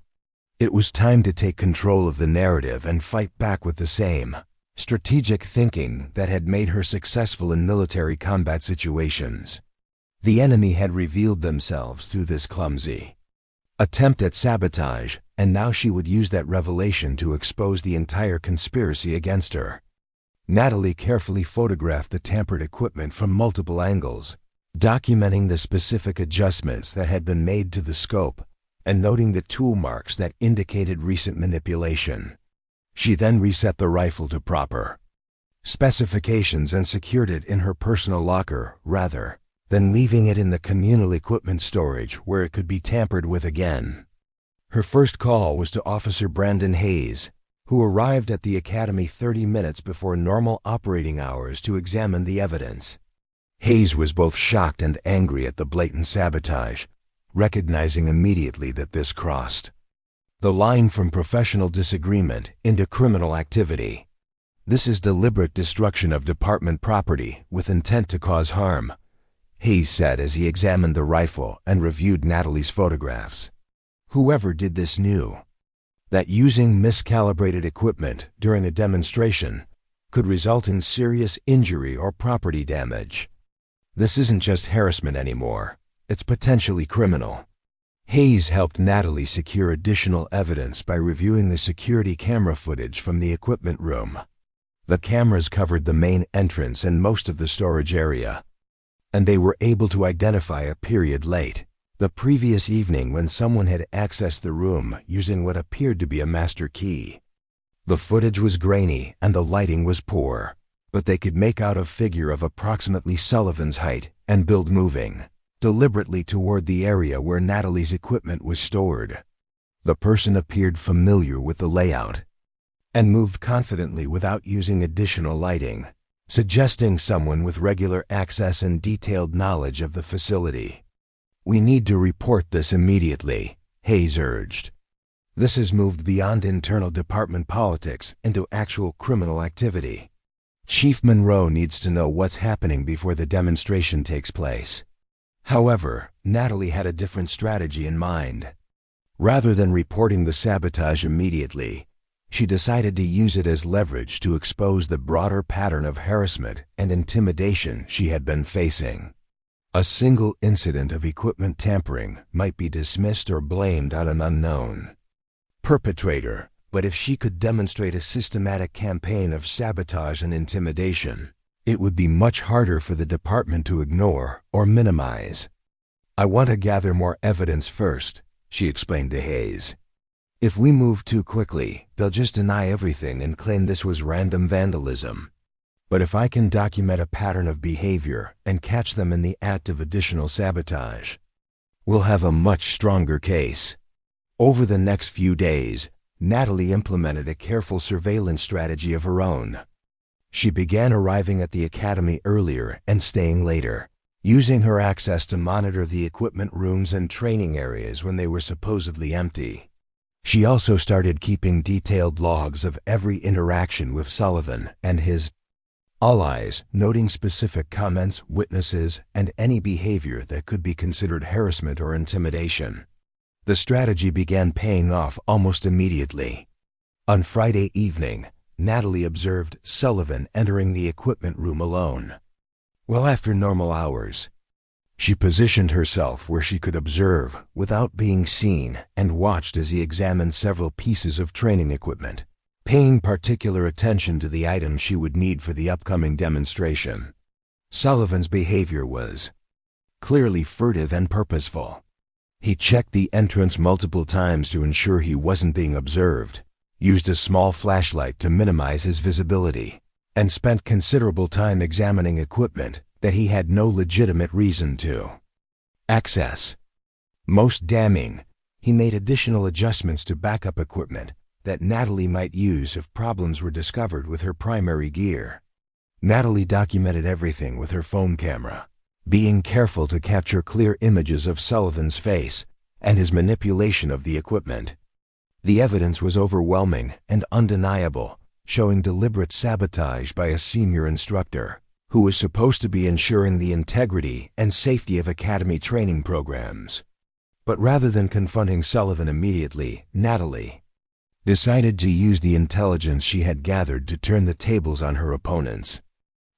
It was time to take control of the narrative and fight back with the same strategic thinking that had made her successful in military combat situations. The enemy had revealed themselves through this clumsy attempt at sabotage, and now she would use that revelation to expose the entire conspiracy against her. Natalie carefully photographed the tampered equipment from multiple angles, documenting the specific adjustments that had been made to the scope and noting the tool marks that indicated recent manipulation. She then reset the rifle to proper specifications and secured it in her personal locker rather than leaving it in the communal equipment storage where it could be tampered with again. Her first call was to Officer Brandon Hayes, who arrived at the academy 30 minutes before normal operating hours to examine the evidence. Hayes was both shocked and angry at the blatant sabotage, recognizing immediately that this crossed the line from professional disagreement into criminal activity. This is deliberate destruction of department property with intent to cause harm, Hayes said as he examined the rifle and reviewed Natalie's photographs. Whoever did this knew that using miscalibrated equipment during a demonstration could result in serious injury or property damage. This isn't just harassment anymore, it's potentially criminal. Hayes helped Natalie secure additional evidence by reviewing the security camera footage from the equipment room. The cameras covered the main entrance and most of the storage area, and they were able to identify a period late, the previous evening, when someone had accessed the room using what appeared to be a master key. The footage was grainy and the lighting was poor, but they could make out a figure of approximately Sullivan's height and build moving deliberately toward the area where Natalie's equipment was stored. The person appeared familiar with the layout and moved confidently without using additional lighting, suggesting someone with regular access and detailed knowledge of the facility. "We need to report this immediately," Hayes urged. "This has moved beyond internal department politics into actual criminal activity." Chief Monroe needs to know what's happening before the demonstration takes place. However, Natalie had a different strategy in mind. Rather than reporting the sabotage immediately, she decided to use it as leverage to expose the broader pattern of harassment and intimidation she had been facing. A single incident of equipment tampering might be dismissed or blamed on an unknown perpetrator, but if she could demonstrate a systematic campaign of sabotage and intimidation, it would be much harder for the department to ignore or minimize. "I want to gather more evidence first," she explained to Hayes. "If we move too quickly, they'll just deny everything and claim this was random vandalism. But if I can document a pattern of behavior and catch them in the act of additional sabotage, we'll have a much stronger case." Over the next few days, Natalie implemented a careful surveillance strategy of her own. She began arriving at the academy earlier and staying later, using her access to monitor the equipment rooms and training areas when they were supposedly empty. She also started keeping detailed logs of every interaction with Sullivan and his allies, noting specific comments, witnesses, and any behavior that could be considered harassment or intimidation. The strategy began paying off almost immediately. On Friday evening, Natalie observed Sullivan entering the equipment room alone. Well after normal hours, she positioned herself where she could observe without being seen and watched as he examined several pieces of training equipment, paying particular attention to the items she would need for the upcoming demonstration. Sullivan's behavior was clearly furtive and purposeful. He checked the entrance multiple times to ensure he wasn't being observed, used a small flashlight to minimize his visibility, and spent considerable time examining equipment that he had no legitimate reason to access. Most damning, he made additional adjustments to backup equipment that Natalie might use if problems were discovered with her primary gear. Natalie documented everything with her phone camera, being careful to capture clear images of Sullivan's face and his manipulation of the equipment. The evidence was overwhelming and undeniable, showing deliberate sabotage by a senior instructor who was supposed to be ensuring the integrity and safety of academy training programs. But rather than confronting Sullivan immediately, Natalie decided to use the intelligence she had gathered to turn the tables on her opponents.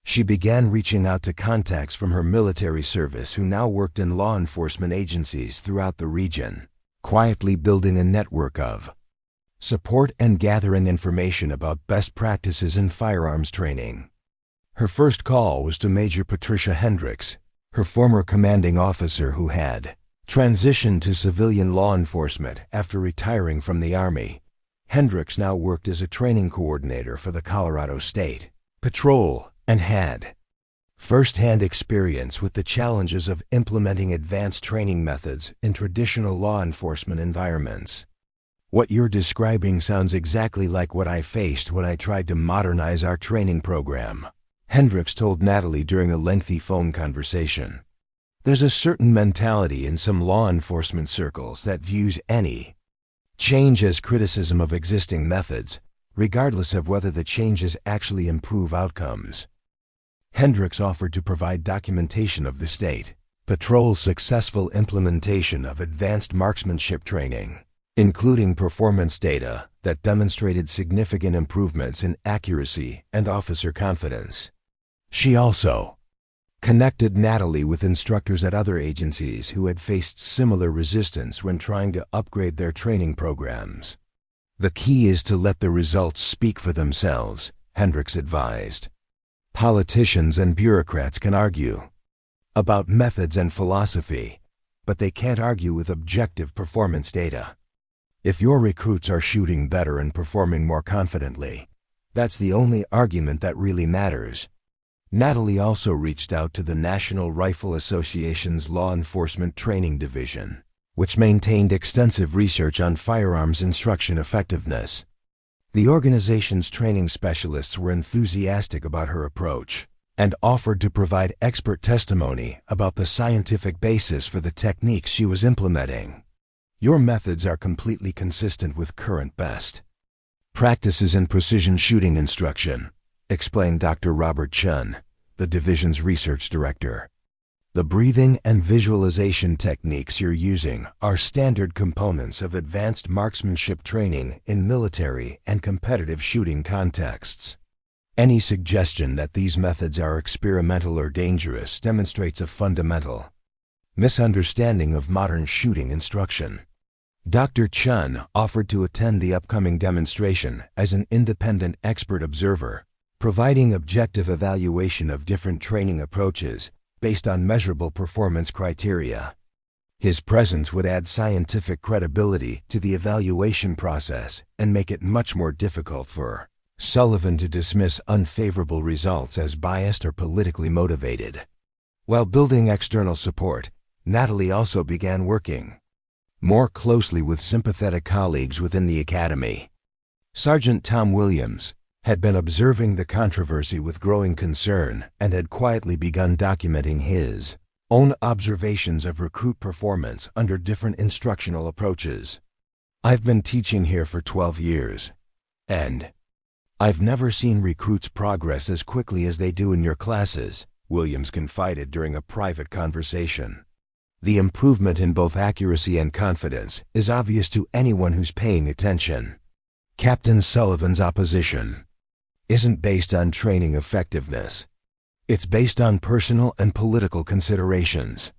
She began reaching out to contacts from her military service who now worked in law enforcement agencies throughout the region, quietly building a network of support and gathering information about best practices in firearms training. Her first call was to Major Patricia Hendricks, her former commanding officer who had transitioned to civilian law enforcement after retiring from the Army. Hendricks now worked as a training coordinator for the Colorado State Patrol and had first-hand experience with the challenges of implementing advanced training methods in traditional law enforcement environments. "What you're describing sounds exactly like what I faced when I tried to modernize our training program," Hendricks told Natalie during a lengthy phone conversation. "There's a certain mentality in some law enforcement circles that views any change as criticism of existing methods, regardless of whether the changes actually improve outcomes." Hendricks offered to provide documentation of the State Patrol's successful implementation of advanced marksmanship training, including performance data that demonstrated significant improvements in accuracy and officer confidence. She also connected Natalie with instructors at other agencies who had faced similar resistance when trying to upgrade their training programs. "The key is to let the results speak for themselves," Hendricks advised. "Politicians and bureaucrats can argue about methods and philosophy, but they can't argue with objective performance data. If your recruits are shooting better and performing more confidently, that's the only argument that really matters." Natalie also reached out to the National Rifle Association's Law Enforcement Training Division, which maintained extensive research on firearms instruction effectiveness. The organization's training specialists were enthusiastic about her approach and offered to provide expert testimony about the scientific basis for the techniques she was implementing. "Your methods are completely consistent with current best practices in precision shooting instruction," explained Dr. Robert Chun, the division's research director. The breathing and visualization techniques you're using are standard components of advanced marksmanship training in military and competitive shooting contexts. Any suggestion that these methods are experimental or dangerous demonstrates a fundamental misunderstanding of modern shooting instruction. Dr. Chun offered to attend the upcoming demonstration as an independent expert observer, providing objective evaluation of different training approaches based on measurable performance criteria. His presence would add scientific credibility to the evaluation process and make it much more difficult for Sullivan to dismiss unfavorable results as biased or politically motivated. While building external support, Natalie also began working more closely with sympathetic colleagues within the academy. Sergeant Tom Williams had been observing the controversy with growing concern and had quietly begun documenting his own observations of recruit performance under different instructional approaches. "I've been teaching here for 12 years, and I've never seen recruits progress as quickly as they do in your classes," Williams confided during a private conversation. "The improvement in both accuracy and confidence is obvious to anyone who's paying attention." Captain Sullivan's opposition isn't based on training effectiveness. It's based on personal and political considerations.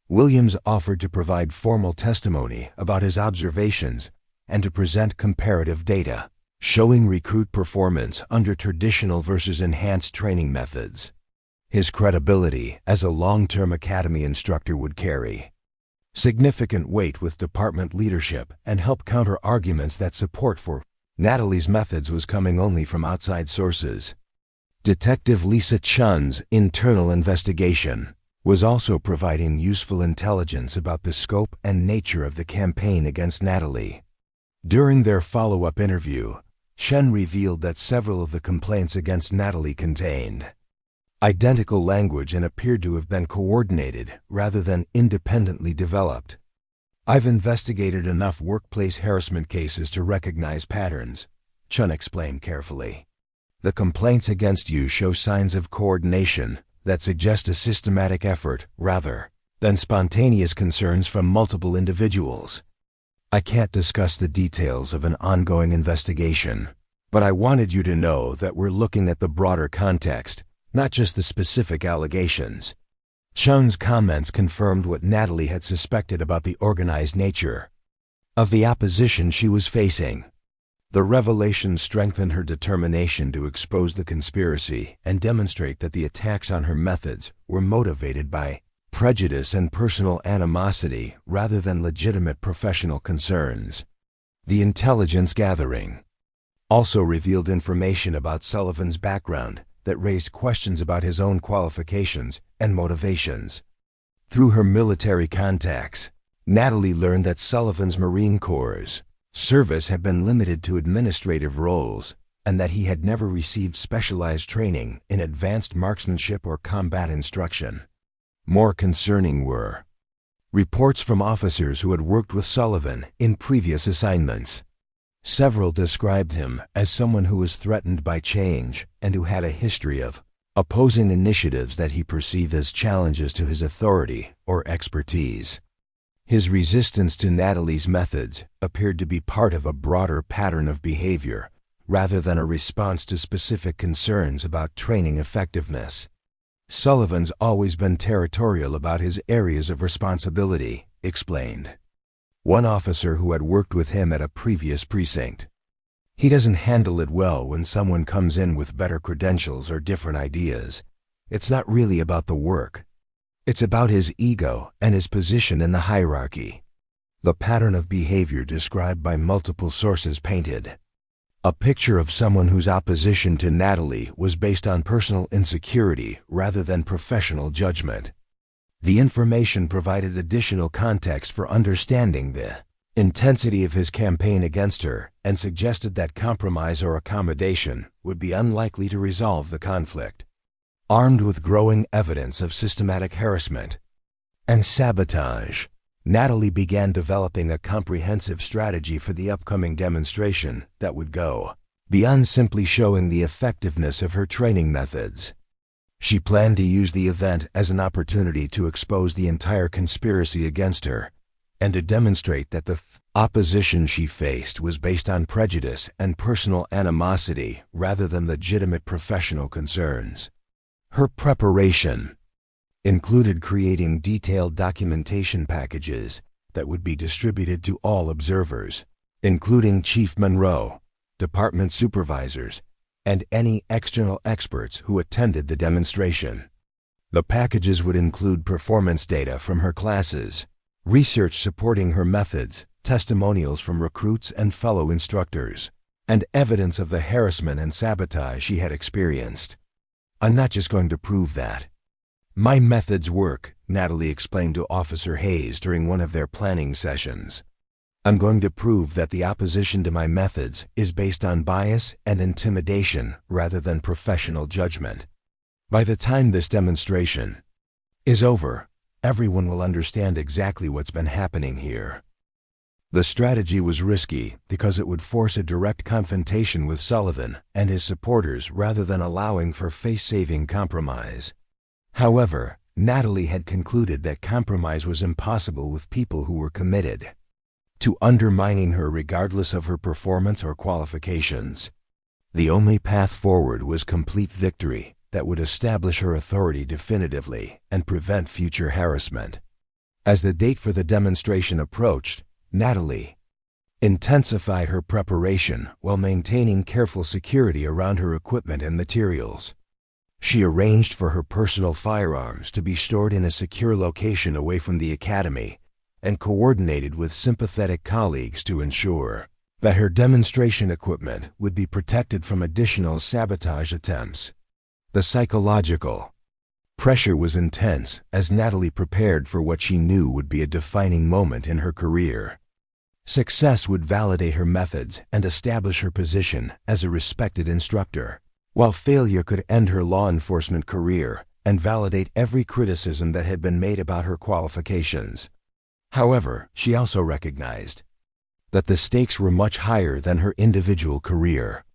Williams offered to provide formal testimony about his observations and to present comparative data, showing recruit performance under traditional versus enhanced training methods. His credibility as a long-term academy instructor would carry significant weight with department leadership and help counter arguments that support for Natalie's methods was coming only from outside sources. Detective Lisa Chun's internal investigation was also providing useful intelligence about the scope and nature of the campaign against Natalie. During their follow-up interview, Chun revealed that several of the complaints against Natalie contained identical language and appeared to have been coordinated rather than independently developed. "I've investigated enough workplace harassment cases to recognize patterns," Chun explained carefully. "The complaints against you show signs of coordination that suggest a systematic effort rather than spontaneous concerns from multiple individuals. I can't discuss the details of an ongoing investigation, but I wanted you to know that we're looking at the broader context, not just the specific allegations." Chun's comments confirmed what Natalie had suspected about the organized nature of the opposition she was facing. The revelation strengthened her determination to expose the conspiracy and demonstrate that the attacks on her methods were motivated by prejudice and personal animosity rather than legitimate professional concerns. The intelligence gathering also revealed information about Sullivan's background that raised questions about his own qualifications and motivations. Through her military contacts, Natalie learned that Sullivan's Marine Corps' service had been limited to administrative roles and that he had never received specialized training in advanced marksmanship or combat instruction. More concerning were reports from officers who had worked with Sullivan in previous assignments. Several described him as someone who was threatened by change and who had a history of opposing initiatives that he perceived as challenges to his authority or expertise. His resistance to Natalie's methods appeared to be part of a broader pattern of behavior rather than a response to specific concerns about training effectiveness. "Sullivan's always been territorial about his areas of responsibility," explained one officer who had worked with him at a previous precinct. "He doesn't handle it well when someone comes in with better credentials or different ideas. It's not really about the work. It's about his ego and his position in the hierarchy." The pattern of behavior described by multiple sources painted a picture of someone whose opposition to Natalie was based on personal insecurity rather than professional judgment. The information provided additional context for understanding the intensity of his campaign against her and suggested that compromise or accommodation would be unlikely to resolve the conflict. Armed with growing evidence of systematic harassment and sabotage, Natalie began developing a comprehensive strategy for the upcoming demonstration that would go beyond simply showing the effectiveness of her training methods. She planned to use the event as an opportunity to expose the entire conspiracy against her, and to demonstrate that the opposition she faced was based on prejudice and personal animosity rather than legitimate professional concerns. Her preparation included creating detailed documentation packages that would be distributed to all observers, including Chief Monroe, department supervisors, and any external experts who attended the demonstration. The packages would include performance data from her classes, research supporting her methods, testimonials from recruits and fellow instructors, and evidence of the harassment and sabotage she had experienced. "I'm not just going to prove that. My methods work," Natalie explained to Officer Hayes during one of their planning sessions. "I'm going to prove that the opposition to my methods is based on bias and intimidation rather than professional judgment. By the time this demonstration is over, everyone will understand exactly what's been happening here." The strategy was risky because it would force a direct confrontation with Sullivan and his supporters rather than allowing for face-saving compromise. However, Natalie had concluded that compromise was impossible with people who were committed to undermining her regardless of her performance or qualifications. The only path forward was complete victory that would establish her authority definitively and prevent future harassment. As the date for the demonstration approached, Natalie intensified her preparation while maintaining careful security around her equipment and materials. She arranged for her personal firearms to be stored in a secure location away from the academy and coordinated with sympathetic colleagues to ensure that her demonstration equipment would be protected from additional sabotage attempts. The psychological pressure was intense as Natalie prepared for what she knew would be a defining moment in her career. Success would validate her methods and establish her position as a respected instructor, while failure could end her law enforcement career and validate every criticism that had been made about her qualifications. However, she also recognized that the stakes were much higher than her individual career.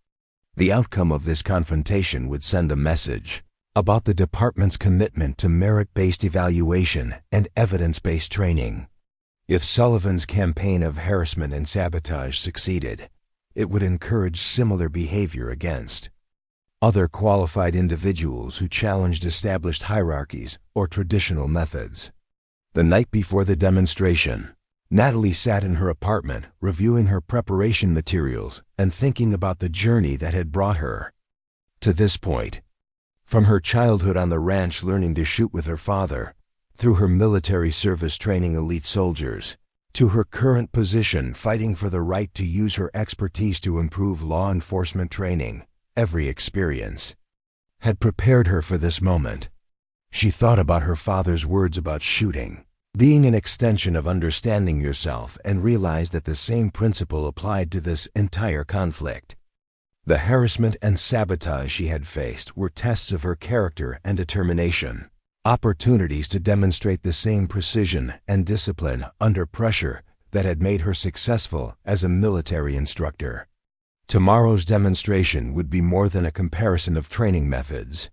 The outcome of this confrontation would send a message about the department's commitment to merit-based evaluation and evidence-based training. If Sullivan's campaign of harassment and sabotage succeeded, it would encourage similar behavior against other qualified individuals who challenged established hierarchies or traditional methods. The night before the demonstration, Natalie sat in her apartment reviewing her preparation materials and thinking about the journey that had brought her to this point. From her childhood on the ranch learning to shoot with her father, through her military service training elite soldiers, to her current position fighting for the right to use her expertise to improve law enforcement training, every experience had prepared her for this moment. She thought about her father's words about shooting being an extension of understanding yourself and realized that the same principle applied to this entire conflict. The harassment and sabotage she had faced were tests of her character and determination, opportunities to demonstrate the same precision and discipline under pressure that had made her successful as a military instructor. Tomorrow's demonstration would be more than a comparison of training methods.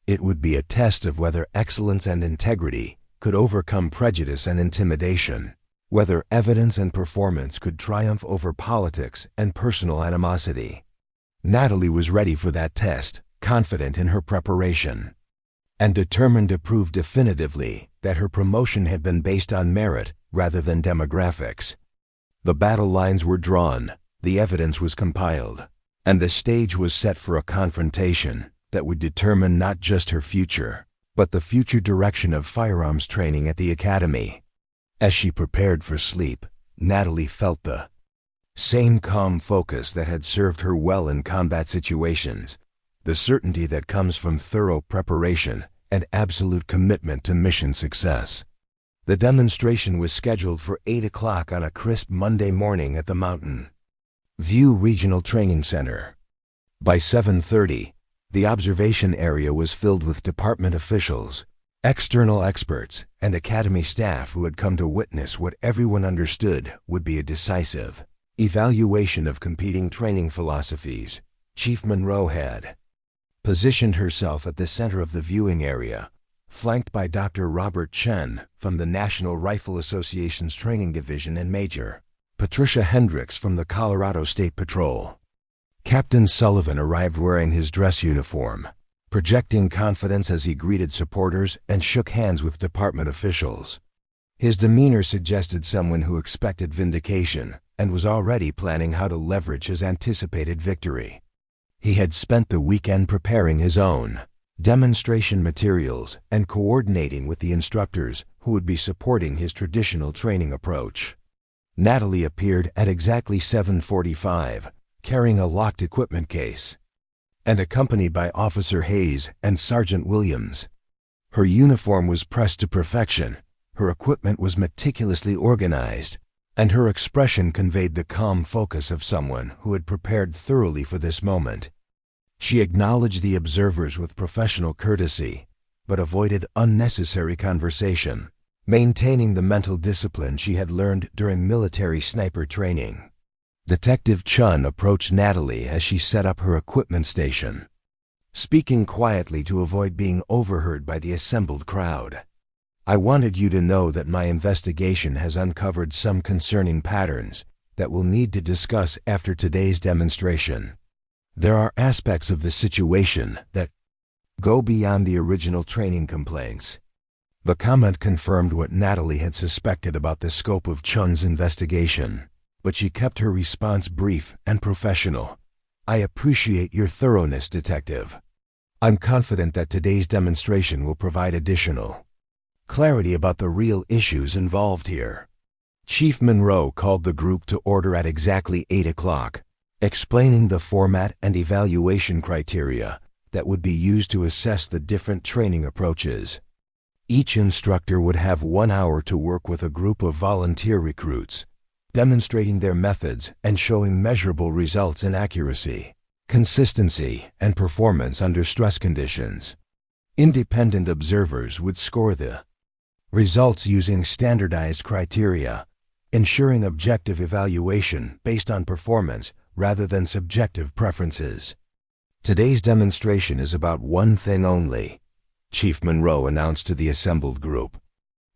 It would be a test of whether excellence and integrity could overcome prejudice and intimidation, whether evidence and performance could triumph over politics and personal animosity. Natalie was ready for that test, confident in her preparation, and determined to prove definitively that her promotion had been based on merit rather than demographics. The battle lines were drawn, the evidence was compiled, and the stage was set for a confrontation that would determine not just her future, but the future direction of firearms training at the academy. As she prepared for sleep, Natalie felt the same calm focus that had served her well in combat situations, the certainty that comes from thorough preparation and absolute commitment to mission success. The demonstration was scheduled for 8 o'clock on a crisp Monday morning at the Mountain View Regional Training Center. By 7:30, the observation area was filled with department officials, external experts, and academy staff who had come to witness what everyone understood would be a decisive evaluation of competing training philosophies Chief Monroe had positioned herself at the center of the viewing area, flanked by Dr. Robert Chen from the National Rifle Association's Training Division and Major Patricia Hendricks from the Colorado State Patrol. Captain Sullivan arrived wearing his dress uniform, projecting confidence as he greeted supporters and shook hands with department officials. His demeanor suggested someone who expected vindication and was already planning how to leverage his anticipated victory. He had spent the weekend preparing his own demonstration materials and coordinating with the instructors who would be supporting his traditional training approach. Natalie appeared at exactly 7:45, carrying a locked equipment case, and accompanied by Officer Hayes and Sergeant Williams. Her uniform was pressed to perfection, her equipment was meticulously organized, and her expression conveyed the calm focus of someone who had prepared thoroughly for this moment. She acknowledged the observers with professional courtesy, but avoided unnecessary conversation, maintaining the mental discipline she had learned during military sniper training. Detective Chun approached Natalie as she set up her equipment station, speaking quietly to avoid being overheard by the assembled crowd. "I wanted you to know that my investigation has uncovered some concerning patterns that we'll need to discuss after today's demonstration. There are aspects of the situation that go beyond the original training complaints." The comment confirmed what Natalie had suspected about the scope of Chun's investigation, but she kept her response brief and professional. "I appreciate your thoroughness, Detective. I'm confident that today's demonstration will provide additional clarity about the real issues involved here." Chief Monroe called the group to order at exactly 8 o'clock, explaining the format and evaluation criteria that would be used to assess the different training approaches. Each instructor would have 1 hour to work with a group of volunteer recruits, demonstrating their methods and showing measurable results in accuracy, consistency, and performance under stress conditions. Independent observers would score the results using standardized criteria, ensuring objective evaluation based on performance rather than subjective preferences. "Today's demonstration is about one thing only," Chief Monroe announced to the assembled group.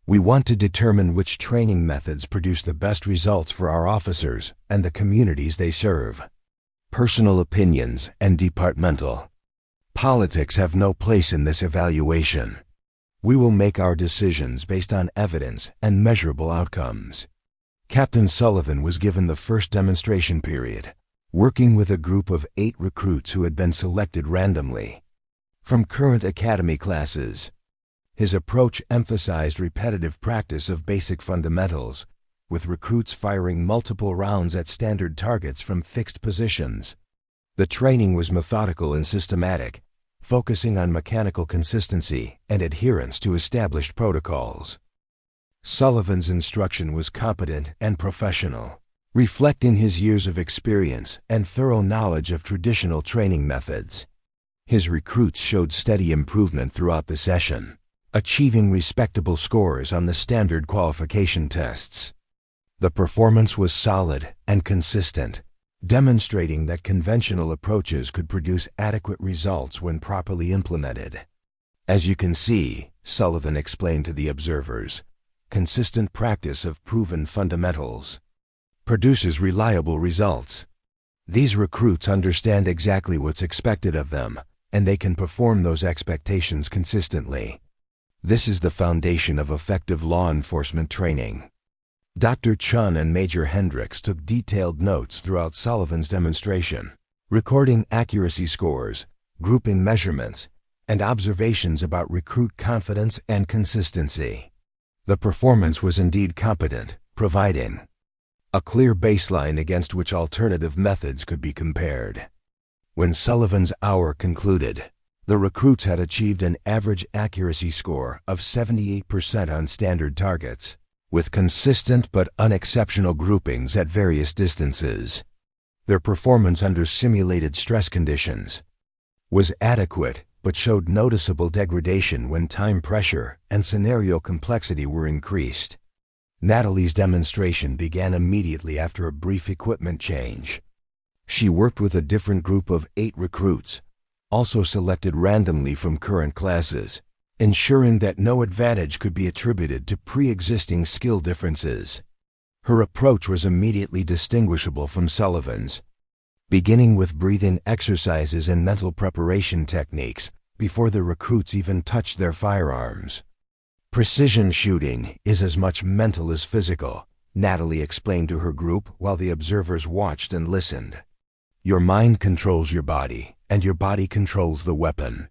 "We want to determine which training methods produce the best results for our officers and the communities they serve. Personal opinions and departmental politics have no place in this evaluation. We will make our decisions based on evidence and measurable outcomes." Captain Sullivan was given the first demonstration period, working with a group of 8 recruits who had been selected randomly from current academy classes. His approach emphasized repetitive practice of basic fundamentals, with recruits firing multiple rounds at standard targets from fixed positions. The training was methodical and systematic, focusing on mechanical consistency and adherence to established protocols. Sullivan's instruction was competent and professional, reflecting his years of experience and thorough knowledge of traditional training methods. His recruits showed steady improvement throughout the session, achieving respectable scores on the standard qualification tests. The performance was solid and consistent, demonstrating that conventional approaches could produce adequate results when properly implemented. "As you can see," Sullivan explained to the observers, "consistent practice of proven fundamentals produces reliable results. These recruits understand exactly what's expected of them, and they can perform those expectations consistently. This is the foundation of effective law enforcement training." Dr. Chun and Major Hendricks took detailed notes throughout Sullivan's demonstration, recording accuracy scores, grouping measurements, and observations about recruit confidence and consistency. The performance was indeed competent, providing a clear baseline against which alternative methods could be compared. When Sullivan's hour concluded, the recruits had achieved an average accuracy score of 78% on standard targets, with consistent but unexceptional groupings at various distances. Their performance under simulated stress conditions was adequate but showed noticeable degradation when time pressure and scenario complexity were increased. Natalie's demonstration began immediately after a brief equipment change. She worked with a different group of 8 recruits, also selected randomly from current classes, ensuring that no advantage could be attributed to pre-existing skill differences. Her approach was immediately distinguishable from Sullivan's, beginning with breathing exercises and mental preparation techniques before the recruits even touched their firearms. Precision shooting is as much mental as physical, Natalie explained to her group while the observers watched and listened. Your mind controls your body, and your body controls the weapon.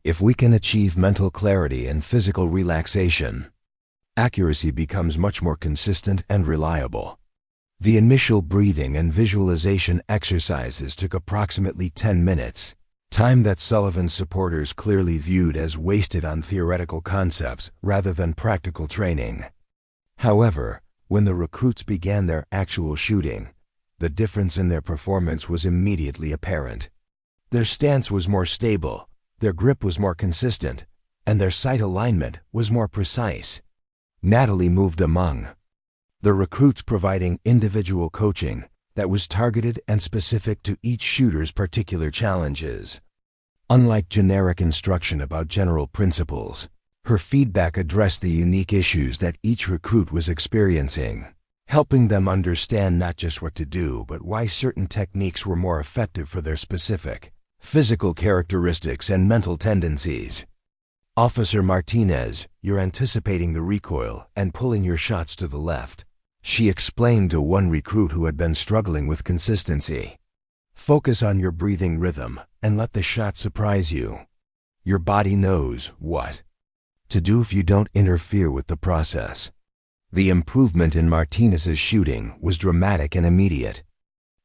If we can achieve mental clarity and physical relaxation, accuracy becomes much more consistent and reliable. The initial breathing and visualization exercises took approximately 10 minutes, time that Sullivan's supporters clearly viewed as wasted on theoretical concepts rather than practical training. However, when the recruits began their actual shooting, the difference in their performance was immediately apparent. Their stance was more stable, their grip was more consistent, and their sight alignment was more precise. Natalie moved among the recruits, providing individual coaching that was targeted and specific to each shooter's particular challenges. Unlike generic instruction about general principles, her feedback addressed the unique issues that each recruit was experiencing, helping them understand not just what to do, but why certain techniques were more effective for their specific physical characteristics and mental tendencies. Officer Martinez, you're anticipating the recoil and pulling your shots to the left, she explained to one recruit who had been struggling with consistency. Focus on your breathing rhythm and let the shot surprise you. Your body knows what to do if you don't interfere with the process. The improvement in Martinez's shooting was dramatic and immediate.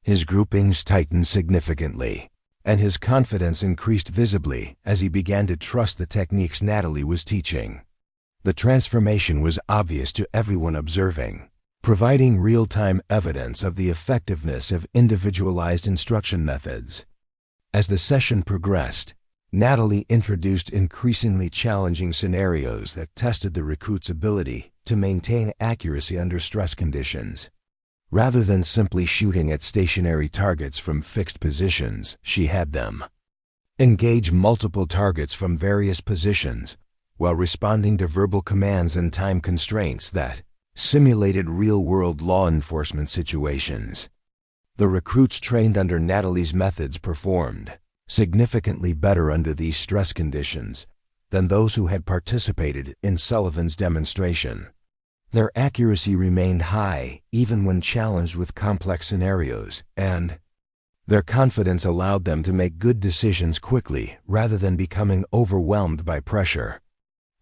His groupings tightened significantly, and his confidence increased visibly as he began to trust the techniques Natalie was teaching. The transformation was obvious to everyone observing, providing real-time evidence of the effectiveness of individualized instruction methods. As the session progressed, Natalie introduced increasingly challenging scenarios that tested the recruits' ability to maintain accuracy under stress conditions. Rather than simply shooting at stationary targets from fixed positions, she had them engage multiple targets from various positions while responding to verbal commands and time constraints that simulated real-world law enforcement situations. The recruits trained under Natalie's methods performed significantly better under these stress conditions than those who had participated in Sullivan's demonstration. Their accuracy remained high even when challenged with complex scenarios, and their confidence allowed them to make good decisions quickly rather than becoming overwhelmed by pressure.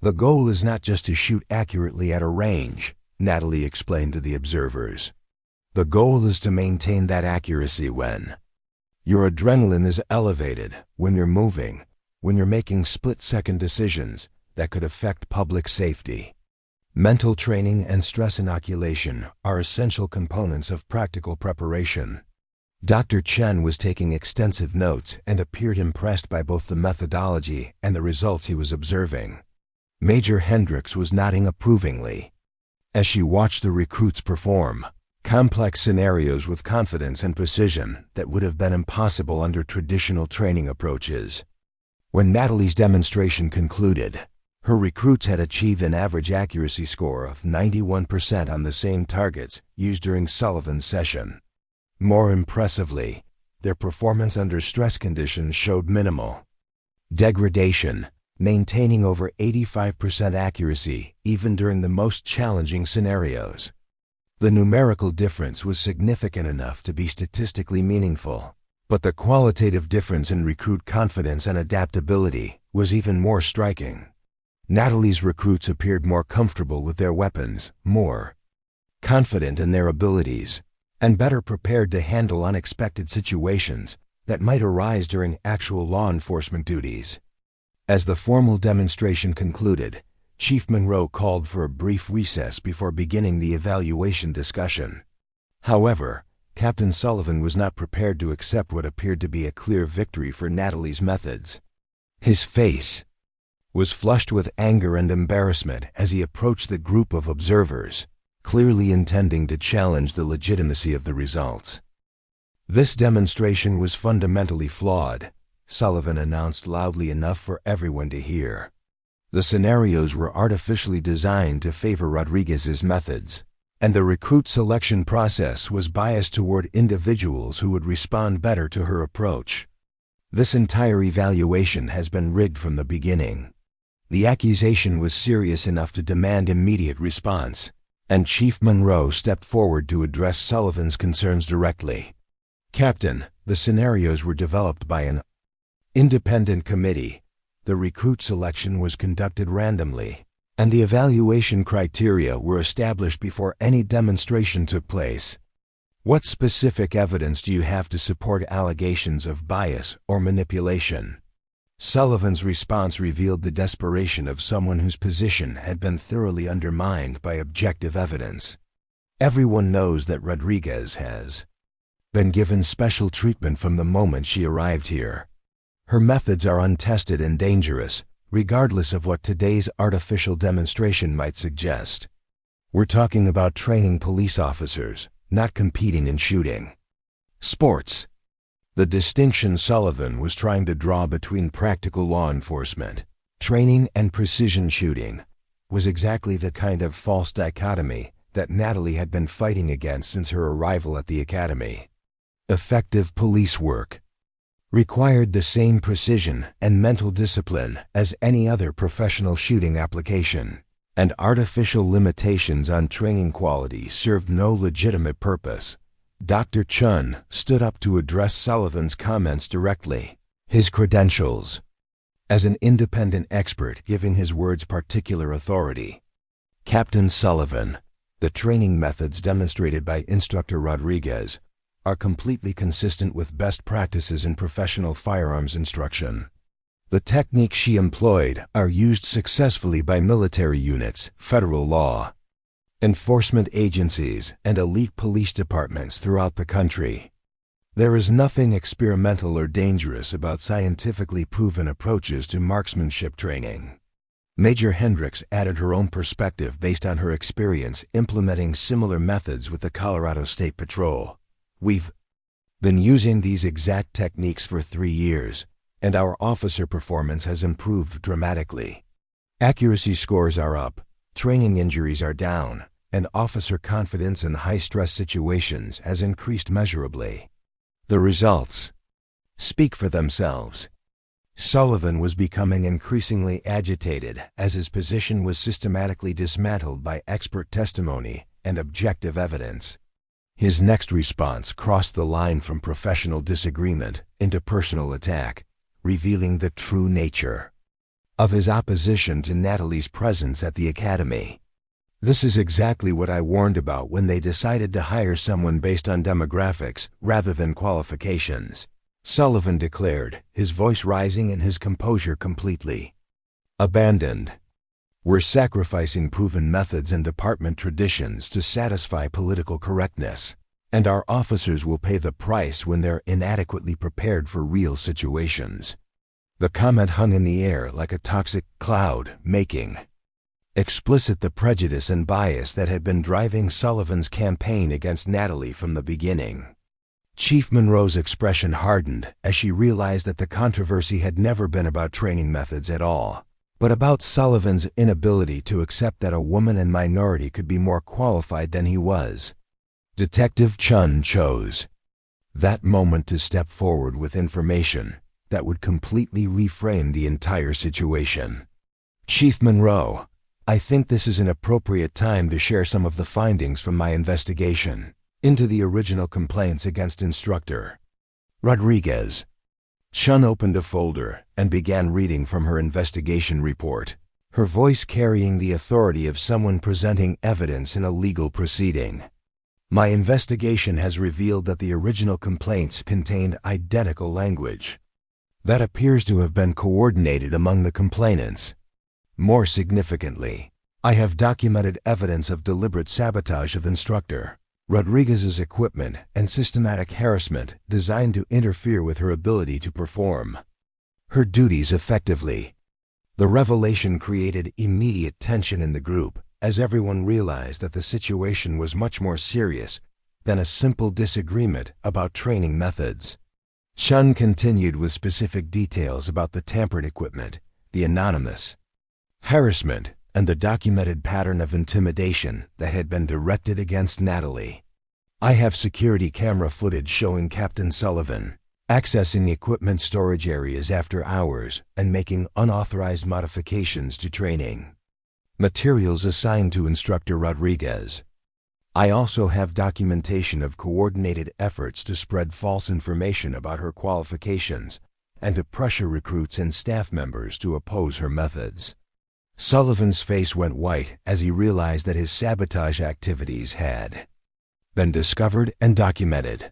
The goal is not just to shoot accurately at a range, Natalie explained to the observers. The goal is to maintain that accuracy when your adrenaline is elevated, when you're moving, when you're making split-second decisions that could affect public safety. Mental training and stress inoculation are essential components of practical preparation. Dr. Chen was taking extensive notes and appeared impressed by both the methodology and the results he was observing. Major Hendricks was nodding approvingly as she watched the recruits perform complex scenarios with confidence and precision that would have been impossible under traditional training approaches. When Natalie's demonstration concluded, her recruits had achieved an average accuracy score of 91% on the same targets used during Sullivan's session. More impressively, their performance under stress conditions showed minimal degradation, maintaining over 85% accuracy even during the most challenging scenarios. The numerical difference was significant enough to be statistically meaningful, but the qualitative difference in recruit confidence and adaptability was even more striking. Natalie's recruits appeared more comfortable with their weapons, more confident in their abilities, and better prepared to handle unexpected situations that might arise during actual law enforcement duties. As the formal demonstration concluded, Chief Monroe called for a brief recess before beginning the evaluation discussion. However, Captain Sullivan was not prepared to accept what appeared to be a clear victory for Natalie's methods. His face was flushed with anger and embarrassment as he approached the group of observers, clearly intending to challenge the legitimacy of the results. This demonstration was fundamentally flawed, Sullivan announced loudly enough for everyone to hear. The scenarios were artificially designed to favor Rodriguez's methods, and the recruit selection process was biased toward individuals who would respond better to her approach. This entire evaluation has been rigged from the beginning. The accusation was serious enough to demand immediate response, and Chief Monroe stepped forward to address Sullivan's concerns directly. Captain, the scenarios were developed by an independent committee. The recruit selection was conducted randomly, and the evaluation criteria were established before any demonstration took place. What specific evidence do you have to support allegations of bias or manipulation? Sullivan's response revealed the desperation of someone whose position had been thoroughly undermined by objective evidence. Everyone knows that Rodriguez has been given special treatment from the moment she arrived here. Her methods are untested and dangerous, regardless of what today's artificial demonstration might suggest. We're talking about training police officers, not competing in shooting. Sports. The distinction Sullivan was trying to draw between practical law enforcement, training, and precision shooting was exactly the kind of false dichotomy that Natalie had been fighting against since her arrival at the academy. Effective police work required the same precision and mental discipline as any other professional shooting application, and artificial limitations on training quality served no legitimate purpose. Dr. Chun stood up to address Sullivan's comments directly. His credentials as an independent expert giving his words particular authority. Captain Sullivan, the training methods demonstrated by Instructor Rodriguez are completely consistent with best practices in professional firearms instruction. The techniques she employed are used successfully by military units, federal law enforcement agencies, and elite police departments throughout the country. There is nothing experimental or dangerous about scientifically proven approaches to marksmanship training. Major Hendricks added her own perspective based on her experience implementing similar methods with the Colorado State Patrol. We've been using these exact techniques for 3 years, and our officer performance has improved dramatically. Accuracy scores are up, training injuries are down, and officer confidence in high-stress situations has increased measurably. The results speak for themselves. Sullivan was becoming increasingly agitated as his position was systematically dismantled by expert testimony and objective evidence. His next response crossed the line from professional disagreement into personal attack, revealing the true nature of his opposition to Natalie's presence at the academy. This is exactly what I warned about when they decided to hire someone based on demographics rather than qualifications, Sullivan declared, his voice rising and his composure completely abandoned. We're sacrificing proven methods and department traditions to satisfy political correctness, and our officers will pay the price when they're inadequately prepared for real situations. The comment hung in the air like a toxic cloud, making explicit the prejudice and bias that had been driving Sullivan's campaign against Natalie from the beginning. Chief Monroe's expression hardened as she realized that the controversy had never been about training methods at all, but about Sullivan's inability to accept that a woman and minority could be more qualified than he was. Detective Chun chose that moment to step forward with information that would completely reframe the entire situation. Chief Monroe, I think this is an appropriate time to share some of the findings from my investigation into the original complaints against Instructor Rodriguez. Chun opened a folder and began reading from her investigation report, her voice carrying the authority of someone presenting evidence in a legal proceeding. My investigation has revealed that the original complaints contained identical language that appears to have been coordinated among the complainants. More significantly, I have documented evidence of deliberate sabotage of Instructor Rodriguez's equipment and systematic harassment designed to interfere with her ability to perform her duties effectively. The revelation created immediate tension in the group as everyone realized that the situation was much more serious than a simple disagreement about training methods. Chun continued with specific details about the tampered equipment, the anonymous harassment, and the documented pattern of intimidation that had been directed against Natalie. I have security camera footage showing Captain Sullivan accessing the equipment storage areas after hours and making unauthorized modifications to training materials assigned to Instructor Rodriguez. I also have documentation of coordinated efforts to spread false information about her qualifications and to pressure recruits and staff members to oppose her methods. Sullivan's face went white as he realized that his sabotage activities had been discovered and documented.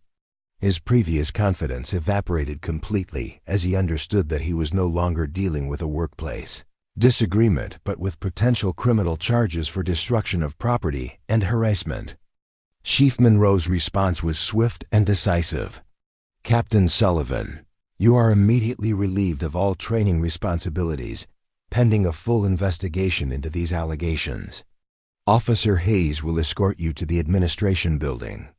His previous confidence evaporated completely as he understood that he was no longer dealing with a workplace disagreement but with potential criminal charges for destruction of property and harassment. Chief Monroe's response was swift and decisive. Captain Sullivan, you are immediately relieved of all training responsibilities, pending a full investigation into these allegations. Officer Hayes will escort you to the administration building,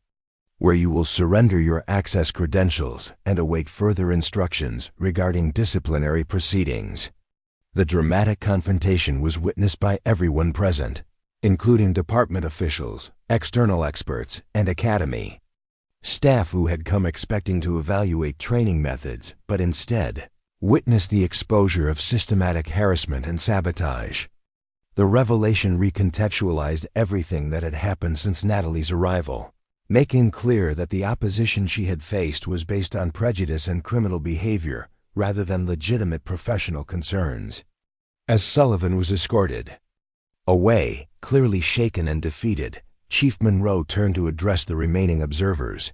where you will surrender your access credentials and await further instructions regarding disciplinary proceedings. The dramatic confrontation was witnessed by everyone present, including department officials, external experts, and academy staff who had come expecting to evaluate training methods, but instead witnessed the exposure of systematic harassment and sabotage. The revelation recontextualized everything that had happened since Natalie's arrival, making clear that the opposition she had faced was based on prejudice and criminal behavior rather than legitimate professional concerns. As Sullivan was escorted away, clearly shaken and defeated, Chief Monroe turned to address the remaining observers.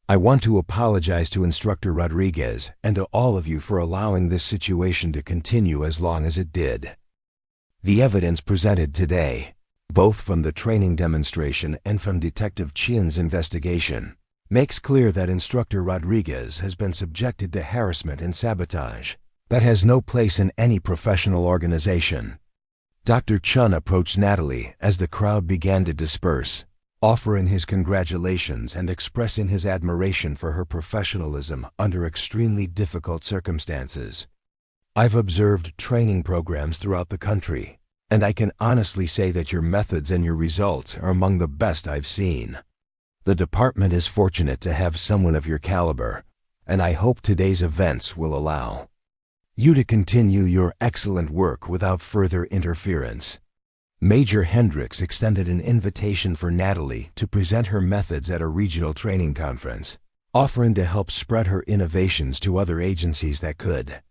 I want to apologize to Instructor Rodriguez and to all of you for allowing this situation to continue as long as it did. The evidence presented today, both from the training demonstration and from Detective Chin's investigation, makes clear that Instructor Rodriguez has been subjected to harassment and sabotage that has no place in any professional organization. Dr. Chun approached Natalie as the crowd began to disperse, offering his congratulations and expressing his admiration for her professionalism under extremely difficult circumstances. I've observed training programs throughout the country, and I can honestly say that your methods and your results are among the best I've seen. The department is fortunate to have someone of your caliber, and I hope today's events will allow you to continue your excellent work without further interference. Major Hendricks extended an invitation for Natalie to present her methods at a regional training conference, offering to help spread her innovations to other agencies that could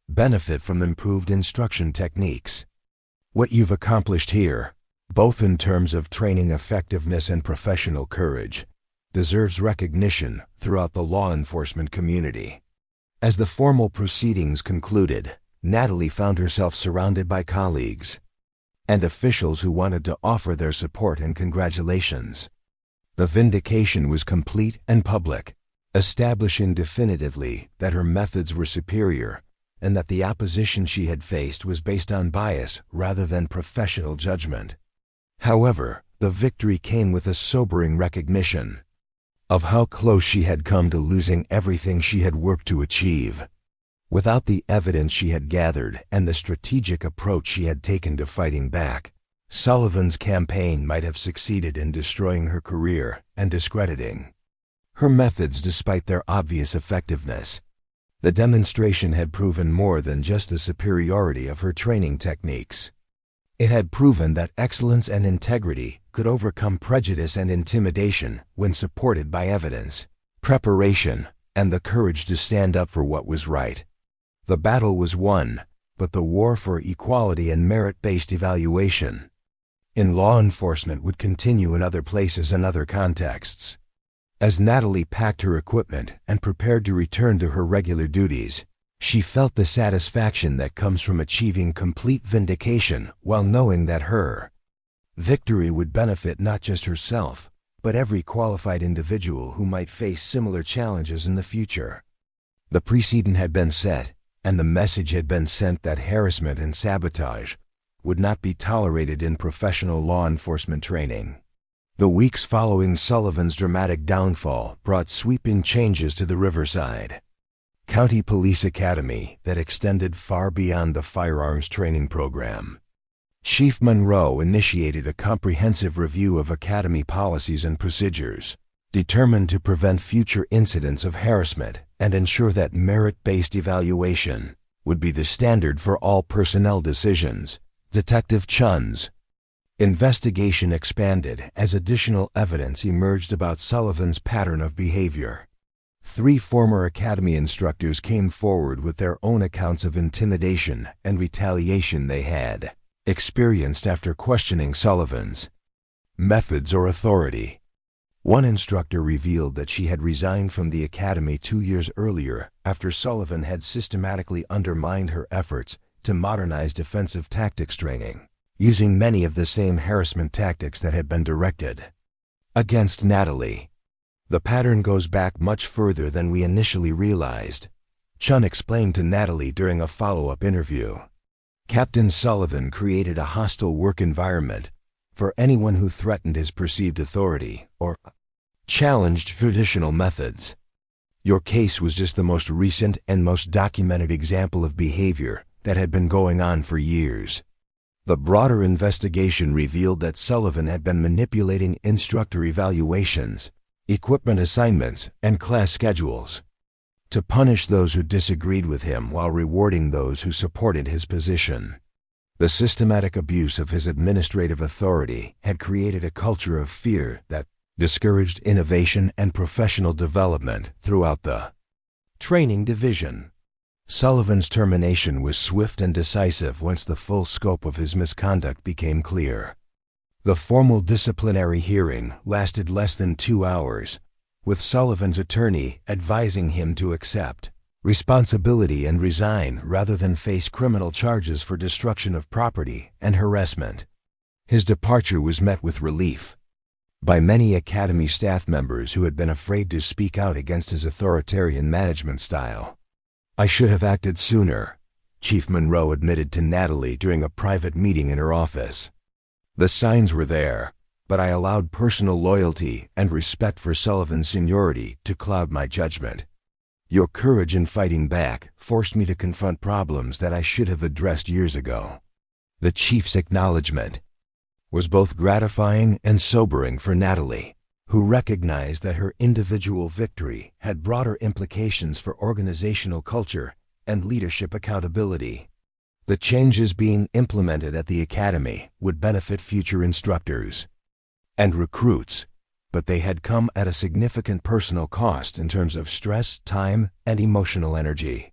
benefit from improved instruction techniques. What you've accomplished here, both in terms of training effectiveness and professional courage, deserves recognition throughout the law enforcement community. As the formal proceedings concluded, Natalie found herself surrounded by colleagues and officials who wanted to offer their support and congratulations. The vindication was complete and public, establishing definitively that her methods were superior and that the opposition she had faced was based on bias rather than professional judgment. However, the victory came with a sobering recognition of how close she had come to losing everything she had worked to achieve. Without the evidence she had gathered and the strategic approach she had taken to fighting back, Sullivan's campaign might have succeeded in destroying her career and discrediting her methods despite their obvious effectiveness. The demonstration had proven more than just the superiority of her training techniques. It had proven that excellence and integrity could overcome prejudice and intimidation when supported by evidence, preparation, and the courage to stand up for what was right. The battle was won, but the war for equality and merit-based evaluation in law enforcement would continue in other places and other contexts. As Natalie packed her equipment and prepared to return to her regular duties, she felt the satisfaction that comes from achieving complete vindication while knowing that her victory would benefit not just herself, but every qualified individual who might face similar challenges in the future. The precedent had been set, and the message had been sent that harassment and sabotage would not be tolerated in professional law enforcement training. The weeks following Sullivan's dramatic downfall brought sweeping changes to the Riverside County Police Academy that extended far beyond the firearms training program. Chief Monroe initiated a comprehensive review of academy policies and procedures, determined to prevent future incidents of harassment and ensure that merit-based evaluation would be the standard for all personnel decisions. Detective Chun's investigation expanded as additional evidence emerged about Sullivan's pattern of behavior. 3 former academy instructors came forward with their own accounts of intimidation and retaliation they had experienced after questioning Sullivan's methods or authority. One instructor revealed that she had resigned from the academy 2 years earlier after Sullivan had systematically undermined her efforts to modernize defensive tactics training, using many of the same harassment tactics that had been directed against Natalie. The pattern goes back much further than we initially realized, Chun explained to Natalie during a follow-up interview. Captain Sullivan created a hostile work environment for anyone who threatened his perceived authority or challenged traditional methods. Your case was just the most recent and most documented example of behavior that had been going on for years. The broader investigation revealed that Sullivan had been manipulating instructor evaluations, equipment assignments, and class schedules to punish those who disagreed with him while rewarding those who supported his position. The systematic abuse of his administrative authority had created a culture of fear that discouraged innovation and professional development throughout the training division. Sullivan's termination was swift and decisive once the full scope of his misconduct became clear. The formal disciplinary hearing lasted less than 2 hours, with Sullivan's attorney advising him to accept responsibility and resign rather than face criminal charges for destruction of property and harassment. His departure was met with relief by many academy staff members who had been afraid to speak out against his authoritarian management style. "I should have acted sooner," Chief Monroe admitted to Natalie during a private meeting in her office. "The signs were there, but I allowed personal loyalty and respect for Sullivan's seniority to cloud my judgment. Your courage in fighting back forced me to confront problems that I should have addressed years ago." The chief's acknowledgement was both gratifying and sobering for Natalie, who recognized that her individual victory had broader implications for organizational culture and leadership accountability. The changes being implemented at the academy would benefit future instructors and recruits, but they had come at a significant personal cost in terms of stress, time, and emotional energy.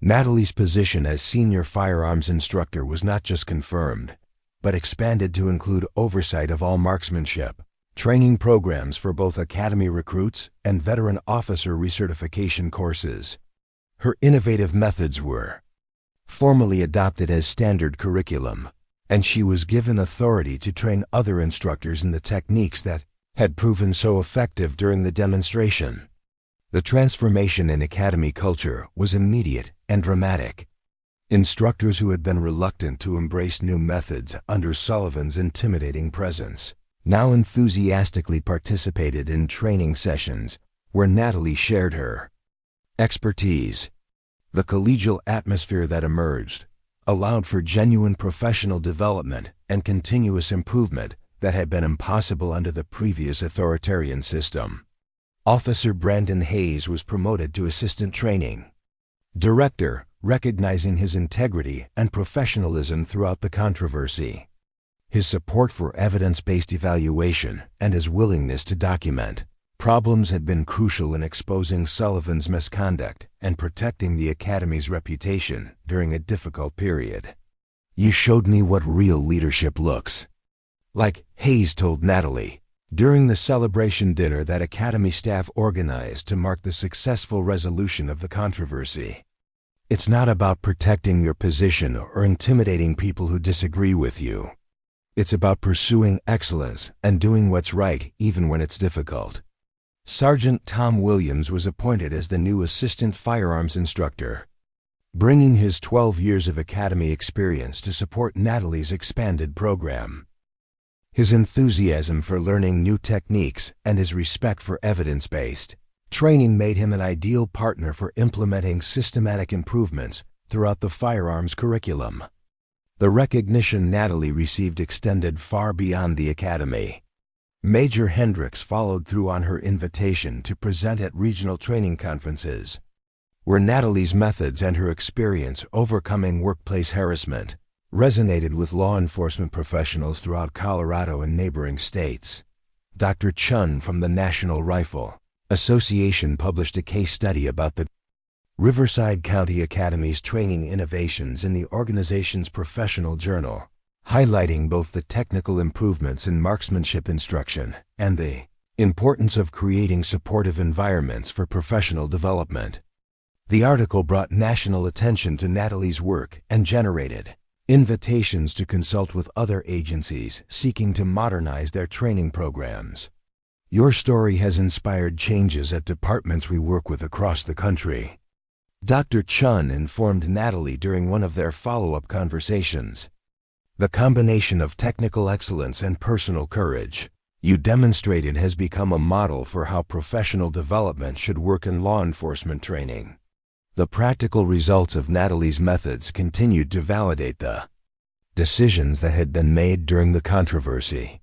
Natalie's position as Senior Firearms Instructor was not just confirmed, but expanded to include oversight of all marksmanship, training programs for both academy recruits and veteran officer recertification courses. Her innovative methods were formally adopted as standard curriculum, and she was given authority to train other instructors in the techniques that had proven so effective during the demonstration. The transformation in academy culture was immediate and dramatic. Instructors who had been reluctant to embrace new methods under Sullivan's intimidating presence now enthusiastically participated in training sessions where Natalie shared her expertise. The collegial atmosphere that emerged allowed for genuine professional development and continuous improvement that had been impossible under the previous authoritarian system. Officer Brandon Hayes was promoted to Assistant Training Director, recognizing his integrity and professionalism throughout the controversy. His support for evidence-based evaluation and his willingness to document problems had been crucial in exposing Sullivan's misconduct and protecting the Academy's reputation during a difficult period. "You showed me what real leadership looks like," Hayes told Natalie during the celebration dinner that Academy staff organized to mark the successful resolution of the controversy. "It's not about protecting your position or intimidating people who disagree with you. It's about pursuing excellence and doing what's right even when it's difficult." Sergeant Tom Williams was appointed as the new Assistant Firearms Instructor, bringing his 12 years of Academy experience to support Natalie's expanded program. His enthusiasm for learning new techniques and his respect for evidence-based training made him an ideal partner for implementing systematic improvements throughout the firearms curriculum. The recognition Natalie received extended far beyond the academy. Major Hendricks followed through on her invitation to present at regional training conferences, where Natalie's methods and her experience overcoming workplace harassment resonated with law enforcement professionals throughout Colorado and neighboring states. Dr. Chun from the National Rifle Association published a case study about the Riverside County Academy's training innovations in the organization's professional journal, highlighting both the technical improvements in marksmanship instruction and the importance of creating supportive environments for professional development. The article brought national attention to Natalie's work and generated invitations to consult with other agencies seeking to modernize their training programs. Your story has inspired changes at departments we work with across the country. Dr. Chun informed Natalie during one of their follow-up conversations. The combination of technical excellence and personal courage you demonstrated has become a model for how professional development should work in law enforcement training. The practical results of Natalie's methods continued to validate the decisions that had been made during the controversy.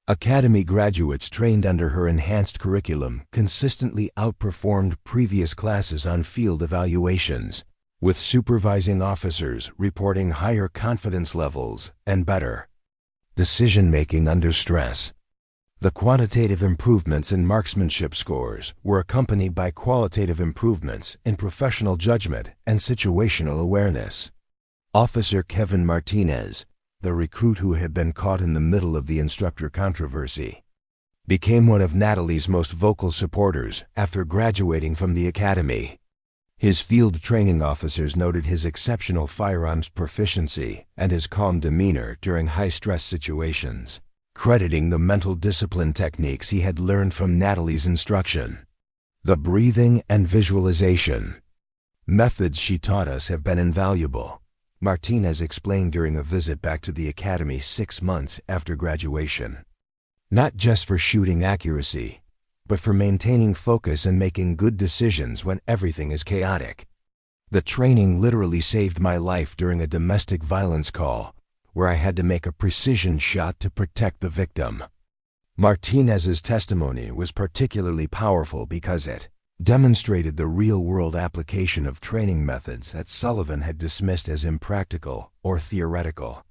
Academy graduates trained under her enhanced curriculum consistently outperformed previous classes on field evaluations, with supervising officers reporting higher confidence levels and better decision-making under stress. The quantitative improvements in marksmanship scores were accompanied by qualitative improvements in professional judgment and situational awareness. Officer Kevin Martinez, the recruit who had been caught in the middle of the instructor controversy, became one of Natalie's most vocal supporters after graduating from the academy. His field training officers noted his exceptional firearms proficiency and his calm demeanor during high-stress situations, crediting the mental discipline techniques he had learned from Natalie's instruction. The breathing and visualization methods she taught us have been invaluable, Martinez explained during a visit back to the academy 6 months after graduation. Not just for shooting accuracy, but for maintaining focus and making good decisions when everything is chaotic. The training literally saved my life during a domestic violence call, where I had to make a precision shot to protect the victim. Martinez's testimony was particularly powerful because it demonstrated the real-world application of training methods that Sullivan had dismissed as impractical or theoretical.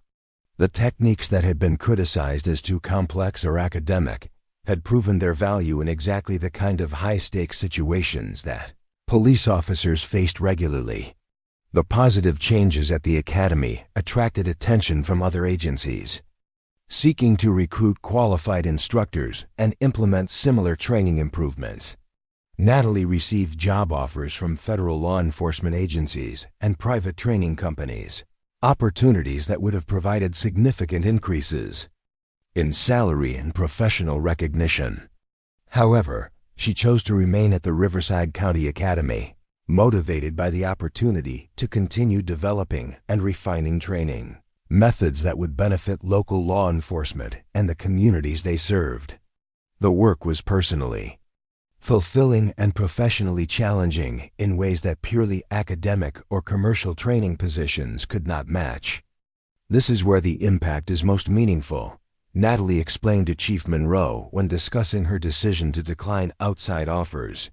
The techniques that had been criticized as too complex or academic had proven their value in exactly the kind of high-stakes situations that police officers faced regularly. The positive changes at the academy attracted attention from other agencies, seeking to recruit qualified instructors and implement similar training improvements. Natalie received job offers from federal law enforcement agencies and private training companies, opportunities that would have provided significant increases in salary and professional recognition. However, she chose to remain at the Riverside County Academy, motivated by the opportunity to continue developing and refining training methods that would benefit local law enforcement and the communities they served. The work was personally fulfilling and professionally challenging in ways that purely academic or commercial training positions could not match. This is where the impact is most meaningful, Natalie explained to Chief Monroe when discussing her decision to decline outside offers.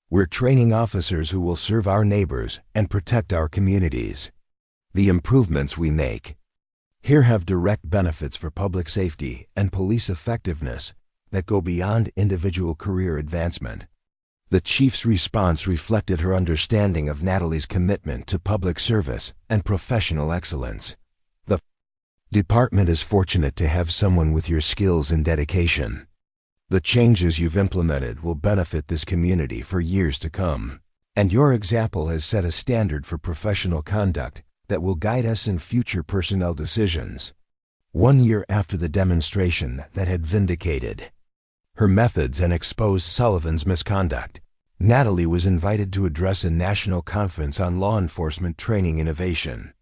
We're training officers who will serve our neighbors and protect our communities. The improvements we make here have direct benefits for public safety and police effectiveness that go beyond individual career advancement. The chief's response reflected her understanding of Natalie's commitment to public service and professional excellence. The department is fortunate to have someone with your skills and dedication. The changes you've implemented will benefit this community for years to come, and your example has set a standard for professional conduct that will guide us in future personnel decisions. 1 year after the demonstration that had vindicated her methods and exposed Sullivan's misconduct, Natalie was invited to address a national conference on law enforcement training innovation.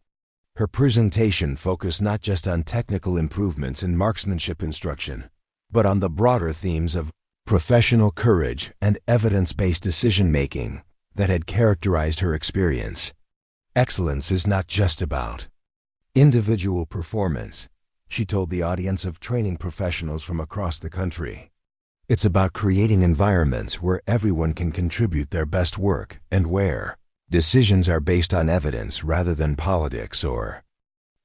Her presentation focused not just on technical improvements in marksmanship instruction, but on the broader themes of professional courage and evidence-based decision-making that had characterized her experience. Excellence is not just about individual performance, she told the audience of training professionals from across the country. It's about creating environments where everyone can contribute their best work and where decisions are based on evidence rather than politics or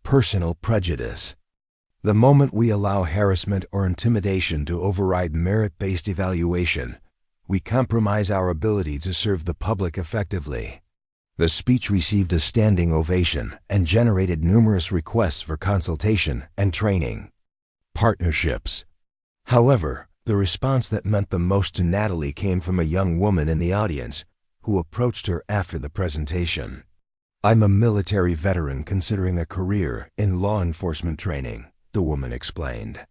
personal prejudice. The moment we allow harassment or intimidation to override merit-based evaluation, we compromise our ability to serve the public effectively. The speech received a standing ovation and generated numerous requests for consultation and training partnerships. However, the response that meant the most to Natalie came from a young woman in the audience who approached her after the presentation. "I'm a military veteran considering a career in law enforcement training," the woman explained.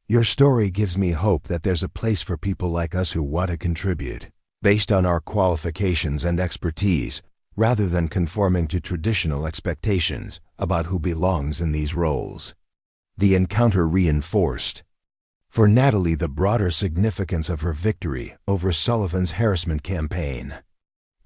"Your story gives me hope that there's a place for people like us who want to contribute, based on our qualifications and expertise, rather than conforming to traditional expectations about who belongs in these roles." The encounter reinforced for Natalie the broader significance of her victory over Sullivan's harassment campaign.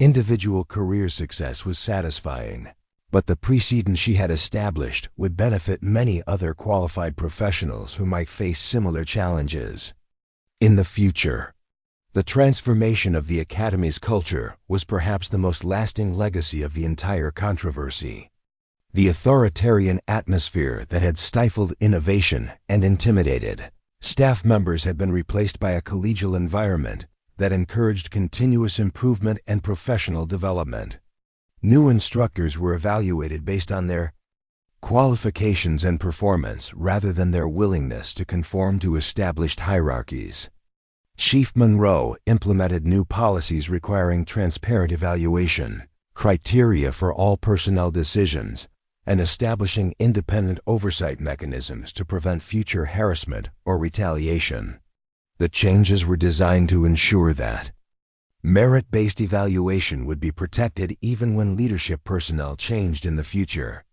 Individual career success was satisfying, but the precedent she had established would benefit many other qualified professionals who might face similar challenges in the future. The transformation of the Academy's culture was perhaps the most lasting legacy of the entire controversy. The authoritarian atmosphere that had stifled innovation and intimidated staff members had been replaced by a collegial environment that encouraged continuous improvement and professional development. New instructors were evaluated based on their qualifications and performance rather than their willingness to conform to established hierarchies. Chief Monroe implemented new policies requiring transparent evaluation, criteria for all personnel decisions, and establishing independent oversight mechanisms to prevent future harassment or retaliation. The changes were designed to ensure that merit-based evaluation would be protected even when leadership personnel changed in the future.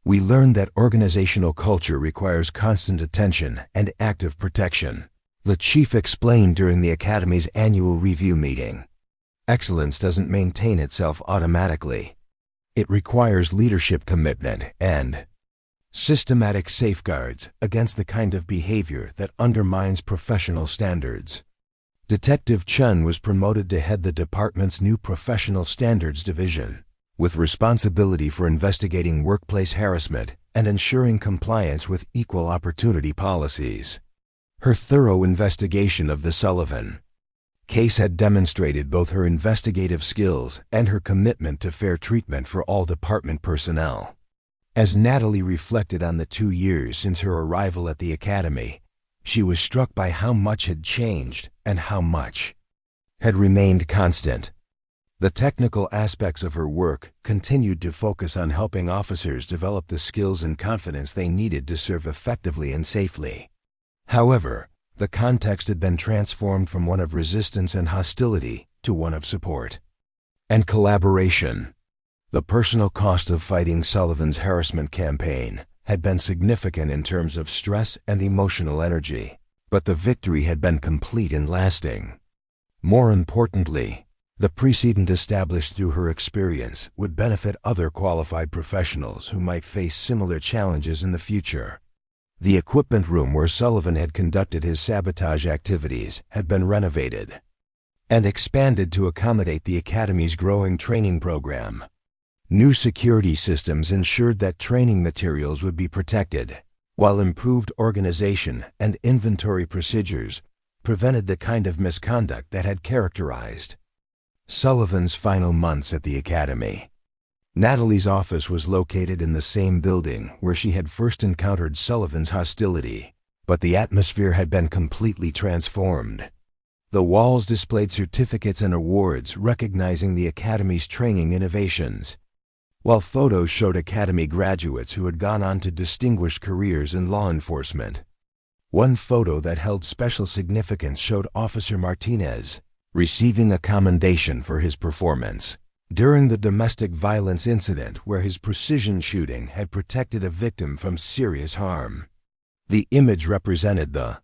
"We learned that organizational culture requires constant attention and active protection," the chief explained during the Academy's annual review meeting. "Excellence doesn't maintain itself automatically. It requires leadership commitment and systematic safeguards against the kind of behavior that undermines professional standards." Detective Chen was promoted to head the department's new Professional Standards Division, with responsibility for investigating workplace harassment and ensuring compliance with equal opportunity policies. Her thorough investigation of the Sullivan case had demonstrated both her investigative skills and her commitment to fair treatment for all department personnel. As Natalie reflected on the 2 years since her arrival at the Academy, she was struck by how much had changed and how much had remained constant. The technical aspects of her work continued to focus on helping officers develop the skills and confidence they needed to serve effectively and safely. However, the context had been transformed from one of resistance and hostility to one of support and collaboration. The personal cost of fighting Sullivan's harassment campaign had been significant in terms of stress and emotional energy, but the victory had been complete and lasting. More importantly, the precedent established through her experience would benefit other qualified professionals who might face similar challenges in the future. The equipment room where Sullivan had conducted his sabotage activities had been renovated and expanded to accommodate the Academy's growing training program. New security systems ensured that training materials would be protected, while improved organization and inventory procedures prevented the kind of misconduct that had characterized Sullivan's final months at the Academy. Natalie's office was located in the same building where she had first encountered Sullivan's hostility, but the atmosphere had been completely transformed. The walls displayed certificates and awards recognizing the Academy's training innovations, while photos showed Academy graduates who had gone on to distinguished careers in law enforcement. One photo that held special significance showed Officer Martinez receiving a commendation for his performance, during the domestic violence incident where his precision shooting had protected a victim from serious harm. The image represented the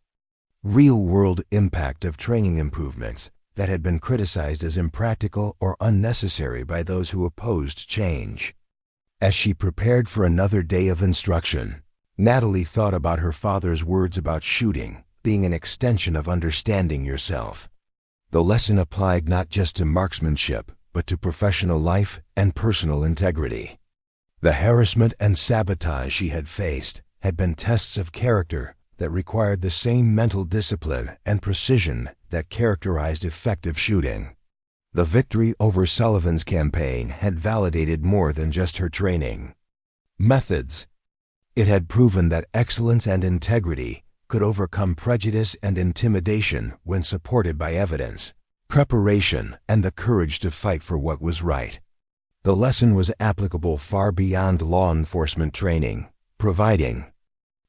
real-world impact of training improvements that had been criticized as impractical or unnecessary by those who opposed change. As she prepared for another day of instruction, Natalie thought about her father's words about shooting being an extension of understanding yourself. The lesson applied not just to marksmanship, but to professional life and personal integrity. The harassment and sabotage she had faced had been tests of character that required the same mental discipline and precision that characterized effective shooting. The victory over Sullivan's campaign had validated more than just her training methods. It had proven that excellence and integrity could overcome prejudice and intimidation when supported by evidence, preparation, and the courage to fight for what was right. The lesson was applicable far beyond law enforcement training, providing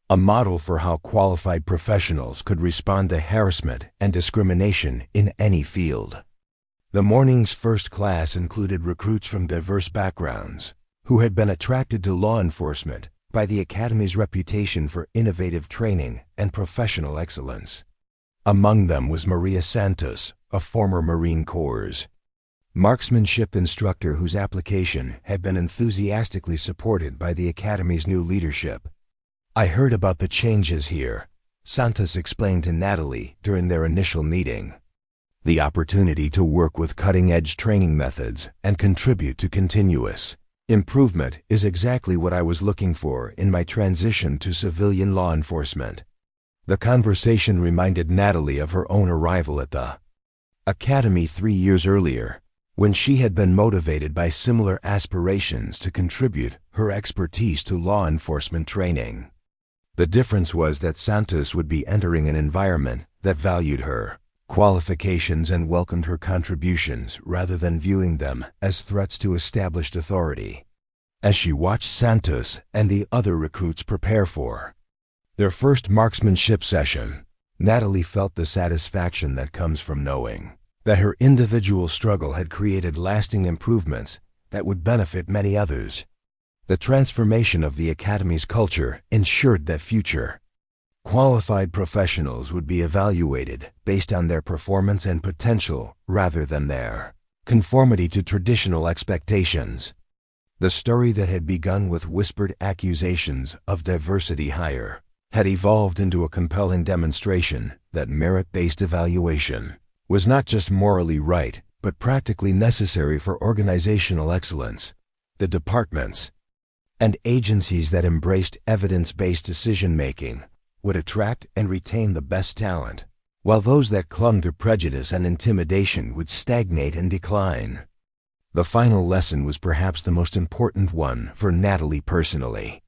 a model for how qualified professionals could respond to harassment and discrimination in any field. The morning's first class included recruits from diverse backgrounds who had been attracted to law enforcement by the Academy's reputation for innovative training and professional excellence. Among them was Maria Santos, a former Marine Corps marksmanship instructor whose application had been enthusiastically supported by the Academy's new leadership. "I heard about the changes here," Santos explained to Natalie during their initial meeting. "The opportunity to work with cutting-edge training methods and contribute to continuous improvement is exactly what I was looking for in my transition to civilian law enforcement." The conversation reminded Natalie of her own arrival at the Academy 3 years earlier, when she had been motivated by similar aspirations to contribute her expertise to law enforcement training. The difference was that Santos would be entering an environment that valued her qualifications and welcomed her contributions rather than viewing them as threats to established authority. As she watched Santos and the other recruits prepare for their first marksmanship session, Natalie felt the satisfaction that comes from knowing that her individual struggle had created lasting improvements that would benefit many others. The transformation of the Academy's culture ensured that future qualified professionals would be evaluated based on their performance and potential rather than their conformity to traditional expectations. The story that had begun with whispered accusations of diversity hire had evolved into a compelling demonstration that merit-based evaluation was not just morally right, but practically necessary for organizational excellence. The departments and agencies that embraced evidence-based decision-making would attract and retain the best talent, while those that clung to prejudice and intimidation would stagnate and decline. The final lesson was perhaps the most important one for Natalie personally.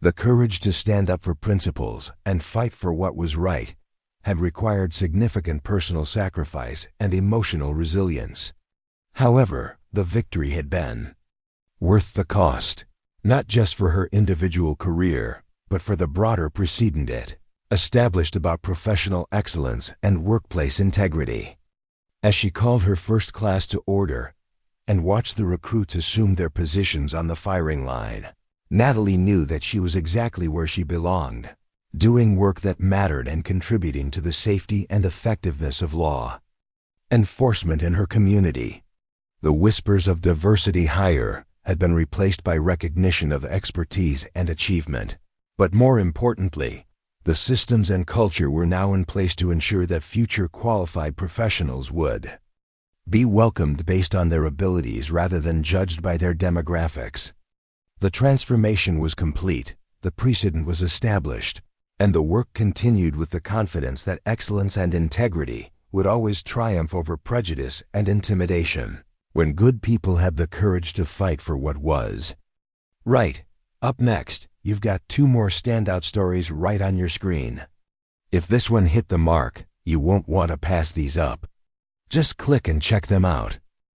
The courage to stand up for principles and fight for what was right had required significant personal sacrifice and emotional resilience. However, the victory had been worth the cost, not just for her individual career, but for the broader precedent it established about professional excellence and workplace integrity. As she called her first class to order and watched the recruits assume their positions on the firing line, Natalie knew that she was exactly where she belonged, doing work that mattered and contributing to the safety and effectiveness of law enforcement in her community. The whispers of diversity hire had been replaced by recognition of expertise and achievement. But more importantly, the systems and culture were now in place to ensure that future qualified professionals would be welcomed based on their abilities rather than judged by their demographics. The transformation was complete, the precedent was established, and the work continued with the confidence that excellence and integrity would always triumph over prejudice and intimidation, when good people had the courage to fight for what was right. Up next, you've got 2 more standout stories right on your screen. If this one hit the mark, you won't want to pass these up. Just click and check them out.